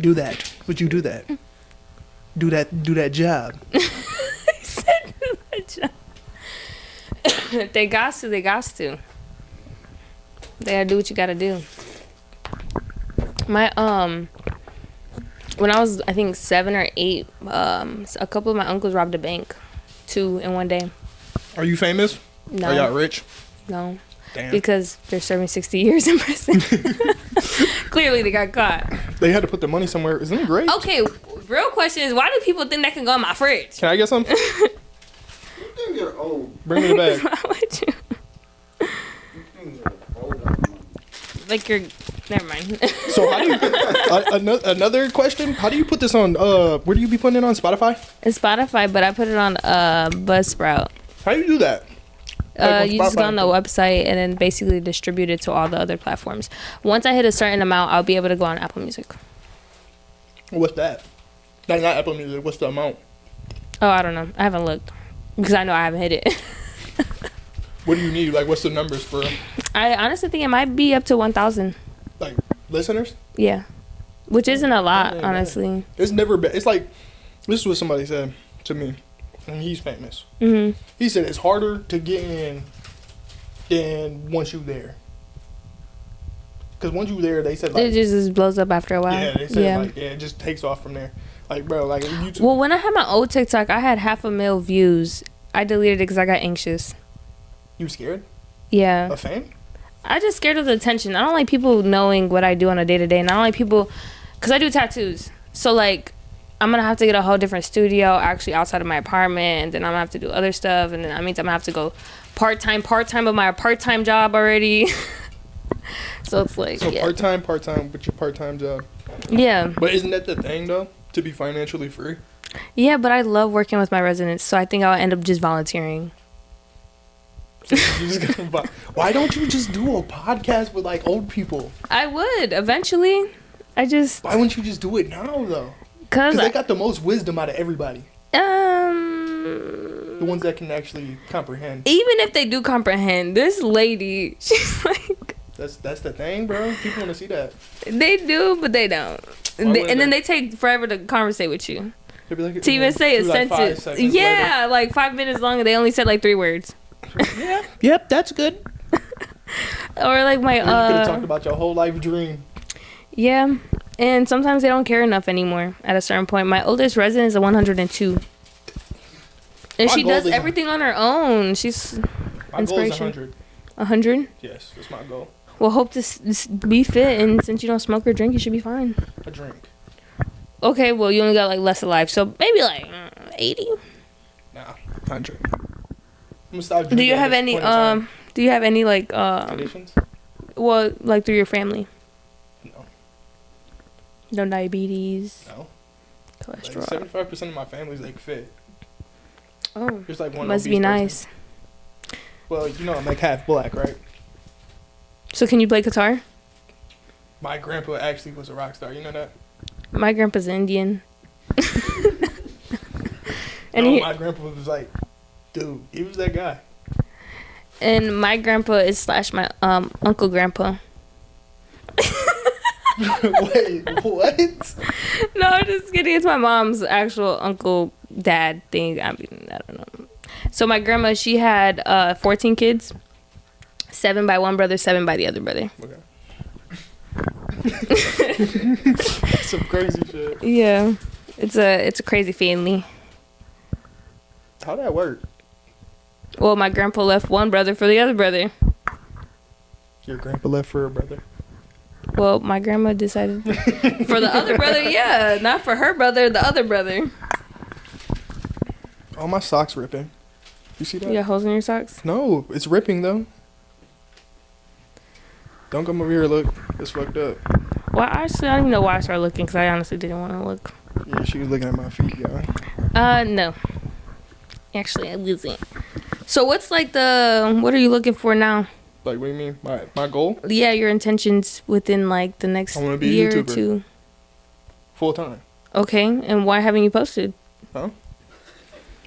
Do that. Would you do that? Do that job. He said do that job. If they got to, they got to. They gotta do what you gotta do. My when I was I think 7 or 8, a couple of my uncles robbed a bank, 2 in one day. Are you famous? No. Are y'all rich? No. Damn. Because they're serving 60 years in prison. Clearly they got caught. They had to put the money somewhere. Isn't it great? Okay, real question is why do people think that can go in my fridge? Can I get some? You're old. Bring me the bag. Why would you? Like you're... Never mind. So how do you... another question. How do you put this on... where do you be putting it on? Spotify? It's Spotify, but I put it on Buzzsprout. How do you do that? You just go on the website and then basically distribute it to all the other platforms. Once I hit a certain amount, I'll be able to go on Apple Music. What's that? Not Apple Music. What's the amount? Oh, I don't know. I haven't looked because I know I haven't hit it. What do you need? Like, what's the numbers for? I honestly think it might be up to 1,000. Like, listeners? Yeah, which isn't a lot, honestly. It's never been. It's like, this is what somebody said. to me, and he's famous. Mm-hmm. He said it's harder to get in than once you there. Because once you there, they said like it just blows up after a while. yeah, they said like it just takes off from there. Like bro, like YouTube. Well, when I had my old TikTok, I had 500,000 views. I deleted it because I got anxious. You scared? Yeah. Of fame? I just scared of the attention. I don't like people knowing what I do on a day to day, and I don't like people, cause I do tattoos. So like, I'm gonna have to get a whole different studio actually outside of my apartment, and then I'm gonna have to do other stuff, and then that means I'm gonna have to go part time of my part-time job already. So it's like part time with your part-time job. Yeah. But isn't that the thing though? To be financially free. Yeah, but I love working with my residents, so I think I'll end up just volunteering. Why don't you just do a podcast with like old people? I would eventually. Why wouldn't you just do it now though? Because they got the most wisdom out of everybody. The ones that can actually comprehend. Even if they do comprehend, this lady, she's like. That's the thing, bro. People want to see that. They do, but they don't. Then they take forever to conversate with you. Like, to even say a sentence. Yeah, like 5 minutes long, and they only said like 3 words. Yeah. Yep, that's good. Or like my you could have talked about your whole life dream. Yeah, and sometimes they don't care enough anymore. At a certain point, my oldest resident is a 102, and she does everything on her own. She's my goal is 100. 100? Yes, that's my goal. Well, hope to be fit, and since you don't smoke or drink, you should be fine. I drink. Okay, well, you only got like less alive, so maybe like 80. Nah, 100. I'm gonna stop drinking. Do you have any Do you have any like conditions? Well, like through your family? No. No diabetes. No. Cholesterol. Like 75% of my family's like fit. Oh. There's like one. Must be nice. Person. Well, you know I'm like half black, right? So can you play guitar? My grandpa actually was a rock star. You know that? My grandpa's Indian. And my grandpa was like, dude, he was that guy. And my grandpa is / my uncle grandpa. Wait, what? No, I'm just kidding. It's my mom's actual uncle dad thing. I mean, I don't know. So my grandma, she had 14 kids. 7 by one brother, 7 by the other brother. Okay. Some crazy shit. Yeah, it's a crazy family. How'd that work? Well, my grandpa left one brother for the other brother. Your grandpa left for a brother? Well, my grandma decided for the other brother, yeah, not for her brother, the other brother. Oh, my sock's ripping. You see that? You got holes in your socks? No, it's ripping though. Don't come over here and look. It's fucked up. Well, actually, I don't even know why I started looking, because I honestly didn't want to look. Yeah, she was looking at my feet, yeah. No. Actually, I wasn't. So what's like what are you looking for now? Like, what do you mean? My goal? Yeah, your intentions within like the next year or two. Full time. Okay, and why haven't you posted? Huh?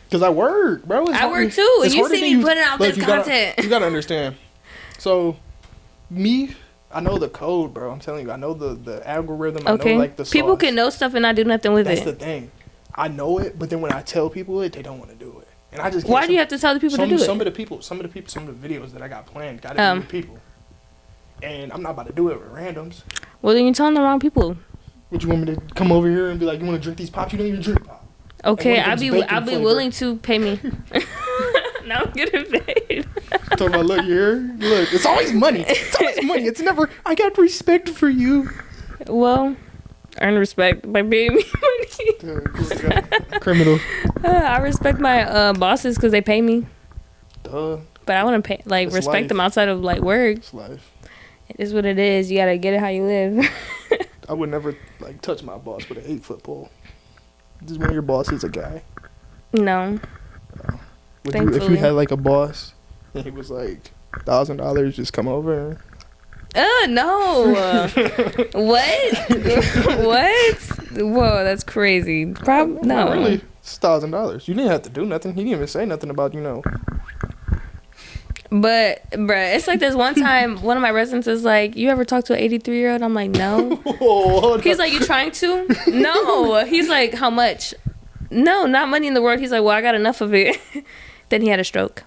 Because I work, bro. I work too, and you see me putting out this content. You gotta understand. So, I know the code, bro. I'm telling you, I know the algorithm. Okay. I know like the sauce. People can know stuff and not do nothing with That's it. That's the thing. I know it, but then when I tell people it, they don't want to do it. And I just why do you have to tell the people to do it? Some of the videos that I got planned got to be with people, and I'm not about to do it with randoms. Well, then you're telling the wrong people. Would you want me to come over here and be like, you want to drink these pops? You don't even drink pop. Okay, I'll be willing to pay me. Now I'm getting paid. Talking about look here, look. It's always money. It's always money. It's never. I got respect for you. Well, earn respect by paying me money. Criminal. I respect my bosses because they pay me. Duh. But I want to pay respect life. Them outside of like work. It's life. It is what it is. You gotta get it how you live. I would never like touch my boss with an 8-foot pole. Just when your boss is a guy. No. If you had like a boss and he was like $1,000, just come over. No. What? What? Whoa, that's crazy. No. Not really. It's $1,000. You didn't have to do nothing. He didn't even say nothing about, But, bruh, it's like this one time, one of my residents is like, you ever talk to an 83-year-old? I'm like, no. Whoa, he's like, you trying to? No. He's like, how much? No, not money in the world. He's like, well, I got enough of it. Then he had a stroke.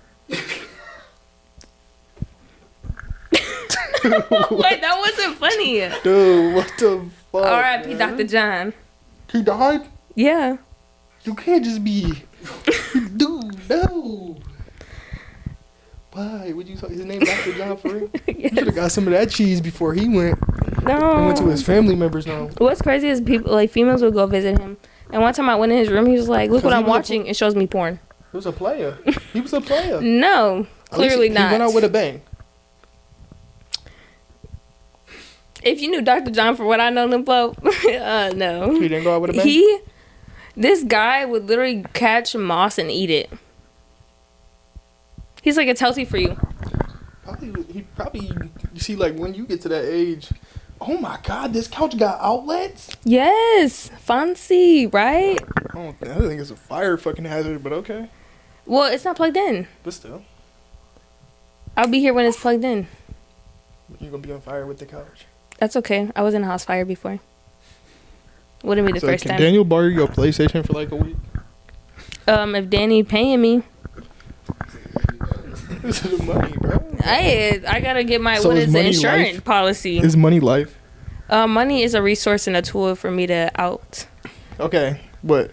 Wait, that wasn't funny. Dude, what the fuck? R.I.P. Dr. John. He died? Yeah. You can't just be... Dude, no. Why? Would you talk his name Dr. John for real? Yes. You should have got some of that cheese before he went. No. He went to his family members now. What's crazy is people, like, females would go visit him. And one time I went in his room, he was like, look what I'm watching. It shows me porn. He was a player. He was a player. No, clearly not. He went out with a bang. If you knew Dr. John for what I know him for, no. He didn't go out with a bang? This guy would literally catch moss and eat it. He's like, it's healthy for you. You see, like, when you get to that age, oh my God, this couch got outlets? Yes, fancy, right? I don't think it's a fire fucking hazard, but okay. Well, it's not plugged in. But still. I'll be here when it's plugged in. You're going to be on fire with the couch. That's okay. I was in a house fire before. Wouldn't be the first time. Can Daniel borrow your PlayStation for like a week? If Danny paying me. This is the money, bro. I gotta get my, So what is the insurance life? policy? Is money life? Money is a resource and a tool for me to out. Okay, but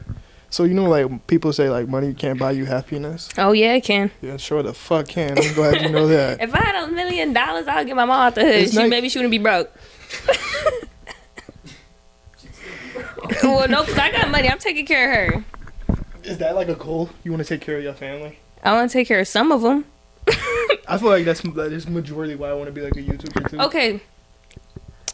so you know, like people say, like money can't buy you happiness. Oh yeah, it can. Yeah, sure the fuck can. I'm glad you know that. If I had $1 million, I would get my mom out the hood. Maybe she wouldn't be broke. Well, no, because I got money. I'm taking care of her. Is that like a goal? You want to take care of your family? I want to take care of some of them. I feel like that is majority why I want to be like a YouTuber too. Okay.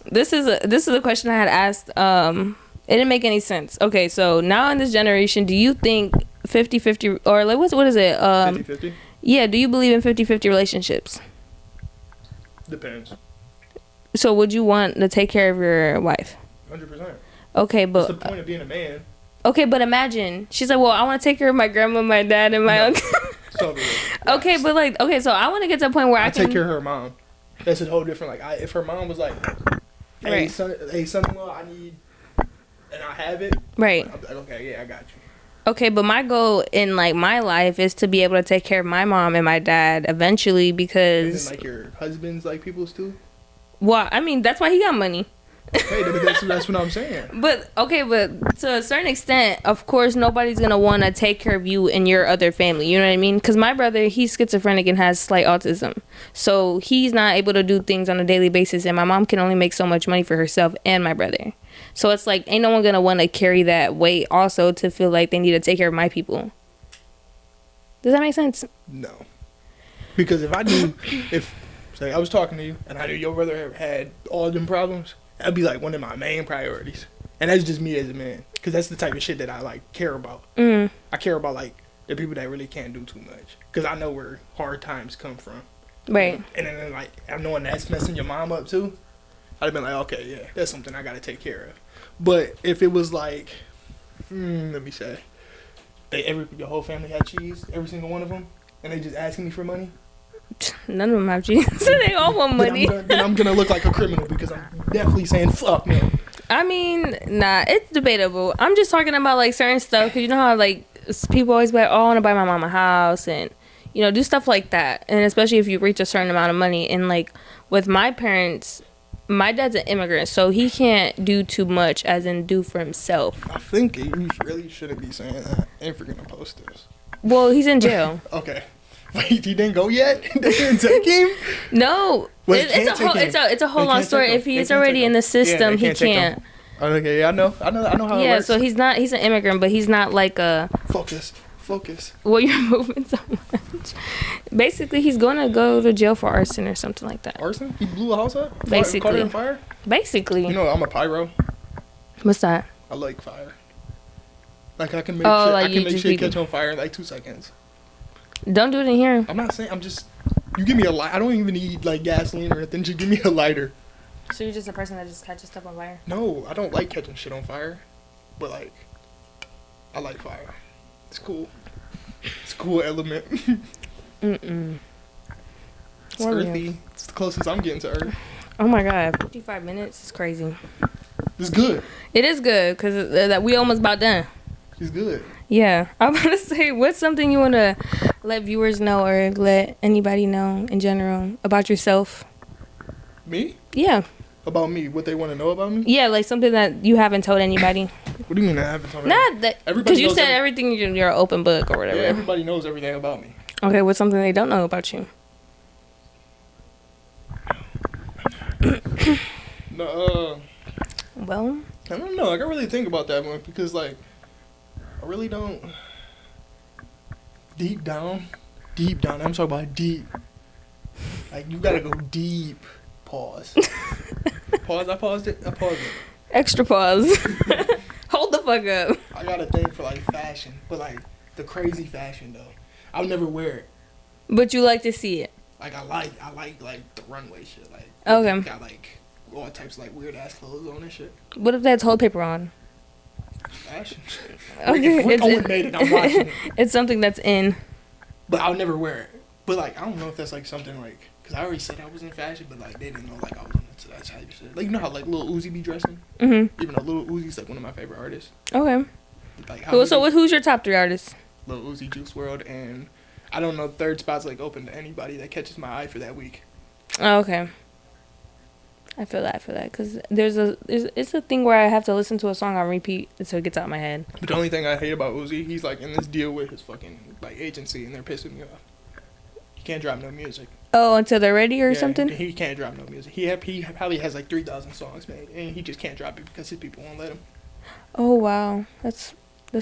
This is a question I had asked. It didn't make any sense. Okay, so now in this generation, do you think 50-50 or like what is it? 50-50? Yeah, do you believe in 50-50 relationships? Depends. So would you want to take care of your wife? 100%. Okay, but what's the point of being a man? Okay, but imagine she's like, well, I want to take care of my grandma, my dad, and my uncle. Okay, but like, okay, so I want to get to a point where I can take care of her mom. That's a whole different. Like, if her mom was like, "Hey, right. son-in-law, I need," and I have it, right? I'll be like, okay, yeah, I got you. Okay, but my goal in like my life is to be able to take care of my mom and my dad eventually because. Isn't like your husband's like people's too? Well, I mean that's why he got money. Hey, that's what I'm saying. But okay, but to a certain extent, of course, nobody's gonna want to take care of you and your other family. You know what I mean? Because my brother, he's schizophrenic and has slight autism, so he's not able to do things on a daily basis. And my mom can only make so much money for herself and my brother. So it's like, ain't no one gonna want to carry that weight also to feel like they need to take care of my people. Does that make sense? No, because if I knew, say I was talking to you and I knew your brother had all them problems. That'd be like one of my main priorities, and that's just me as a man, because that's the type of shit that I like care about. I care about like the people that really can't do too much, because I know where hard times come from. Right. And then like I'm knowing that's messing your mom up too. I'd have been like, okay, yeah, that's something I got to take care of. But if it was like, let me say, your whole family had cheese, every single one of them, and they just asking me for money. None of them have cheese. They all want money. Then I'm gonna look like a criminal because I'm definitely saying fuck no. I mean, nah, it's debatable. I'm just talking about like certain stuff because you know how like people always be like, oh, I want to buy my mom a house and you know do stuff like that. And especially if you reach a certain amount of money. And like with my parents, my dad's an immigrant, so he can't do too much, as in do for himself. I think you really shouldn't be saying that if you're gonna post this. Well, he's in jail. Okay. Wait, he didn't go yet? They didn't take him? No. It's a whole long story. If he's already in the system, he can't. Okay, yeah, I know how it works. Yeah, so he's an immigrant, but he's not like a... Focus. Well, you're moving so much. Basically, he's going to go to jail for arson or something like that. Arson? He blew a house up? Basically. Caught it on fire? Basically. You know, I'm a pyro. What's that? I like fire. Like, I can make shit catch on fire in like 2 seconds. Don't do it in here. I'm not saying, you give me a light. I don't even need like gasoline or anything. Just give me a lighter. So you're just a person that just catches stuff on fire? No, I don't like catching shit on fire. But like, I like fire. It's cool. It's a cool element. Mm-mm. It's earthy. It's the closest I'm getting to Earth. Oh my God, 55 minutes is crazy. It's good. It is good because we almost about done. She's good. Yeah. I'm about to say, what's something you want to let viewers know or let anybody know in general about yourself? Me? Yeah. About me? What they want to know about me? Yeah, like something that you haven't told anybody. What do you mean I haven't told Not that, because you said everything, you're an open book or whatever. Yeah, everybody knows everything about me. Okay, what's something they don't know about you? No, Well, I don't know. I gotta really think about that one because, like, I really don't. Deep down, I'm talking about deep. Like, you gotta go deep. Pause. Pause. I paused it. extra pause. Hold the fuck up. I got a thing for, like, fashion, but, like, the crazy fashion though. I'll never wear it. But you like to see it. Like, I like the runway shit. Like, Okay. got like all types of like weird ass clothes on and shit. What if that's toilet paper on? Fashion. Okay, If Owen made it, I'm watching it. It's something that's in. But I'll never wear it. But like, I don't know if that's like something like, cause I already said I was in fashion, but like they didn't know like I was into that type of shit. Like, you know how like Lil Uzi be dressing? Mm-hmm. Even though Lil Uzi's like one of my favorite artists. Okay. Like, So who's your top 3 artists? Lil Uzi, Juice WRLD, and I don't know, third spot's like open to anybody that catches my eye for that week. Oh, okay. I feel that, because it's a thing where I have to listen to a song on repeat until it gets out of my head. But the only thing I hate about Uzi, he's like in this deal with his fucking like agency, and they're pissing me off. He can't drop no music. Oh, until they're ready or something? He can't drop no music. He probably has like 3,000 songs made, and he just can't drop it because his people won't let him. Oh, wow. That's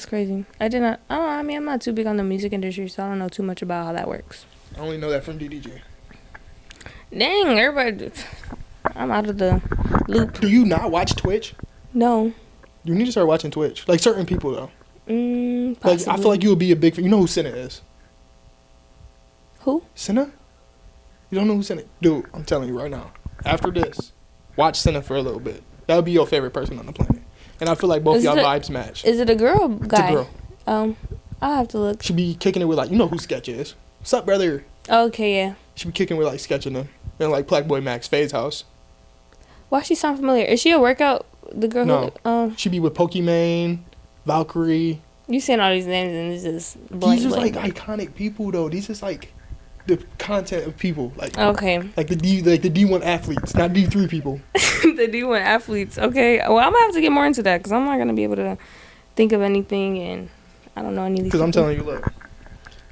crazy. I mean, I'm not too big on the music industry, so I don't know too much about how that works. I only know that from DDJ. Dang, everybody. I'm out of the loop. Do you not watch Twitch? No. You need to start watching Twitch. Like, certain people, though. Possibly. Like, I feel like you would be a big fan. You know who Senna is? Who? Senna? You don't know who Senna? Dude, I'm telling you right now. After this, watch Senna for a little bit. That would be your favorite person on the planet. And I feel like both y'all vibes match. Is it a girl or guy? It's a girl. I'll have to look. She be kicking it with, like, you know who Sketch is. What's up, brother? Okay, yeah. She be kicking with, like, Sketch in them. And, like, Black Boy Max, Fade's house. Why she sound familiar? Is she a workout? The girl No. She be with Pokimane, Valkyrie. You saying all these names and it's just blank. These are, like, iconic people, though. These is, like, the content of people. Like, okay. Like the D1 athletes, not D3 people. The D1 athletes. Okay. Well, I'm gonna have to get more into that because I'm not gonna be able to think of anything, and I don't know any of these. Because I'm telling you, look,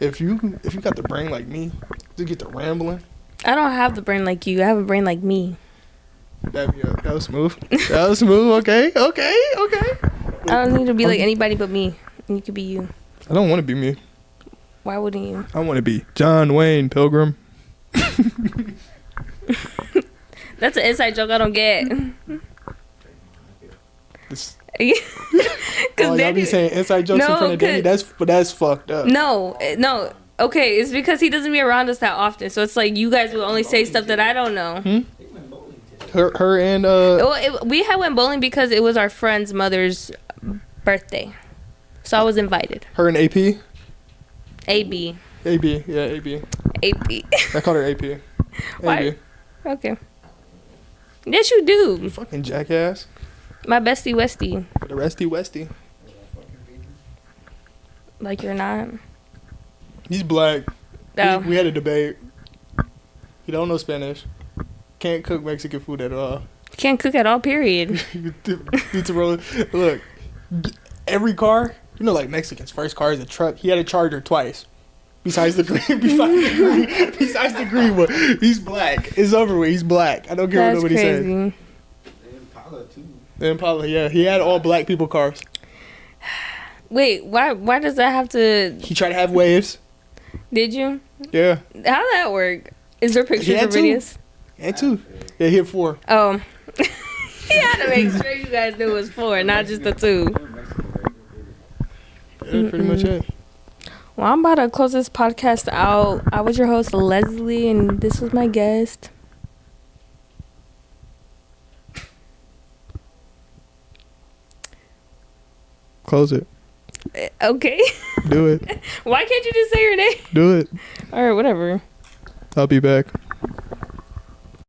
if you got the brain like me, to get the rambling. I don't have the brain like you. I have a brain like me. That was smooth. That was smooth. Okay. I don't need to be like anybody but me. You could be you. I don't want to be me. Why wouldn't you? I want to be John Wayne Pilgrim. That's an inside joke I don't get. Cause y'all be saying inside jokes in front of Danny. That's fucked up. No. Okay, it's because he doesn't be around us that often, so it's like you guys will only say stuff that I don't know. Her and we had went bowling because it was our friend's mother's birthday, so I was invited. Her and AP. AB. Yeah, AB. I called her AP. Why? Okay. Yes, you do. You fucking jackass. My bestie Westie. For the resty Westie. Like you're not. He's black. Oh. We had a debate. He don't know Spanish. Can't cook Mexican food at all. Can't cook at all, period. Need to roll. Look, every car, you know, like Mexicans' first car is a truck. He had a Charger twice. Besides the green one. He's black. It's over with. He's black. I don't care what nobody says. The Impala, too. The Impala, yeah. He had all black people cars. Wait, why does that have to... He tried to have waves. Did you? Yeah. How'd that work? Is there pictures or videos? And 2. Yeah, he had 4. Oh. He had to make sure you guys knew it was 4, not just the 2. Yeah, pretty much it. Well, I'm about to close this podcast out. I was your host, Leslie, and this was my guest. Close it. Okay. Do it. Why can't you just say your name? Do it. All right, whatever. I'll be back.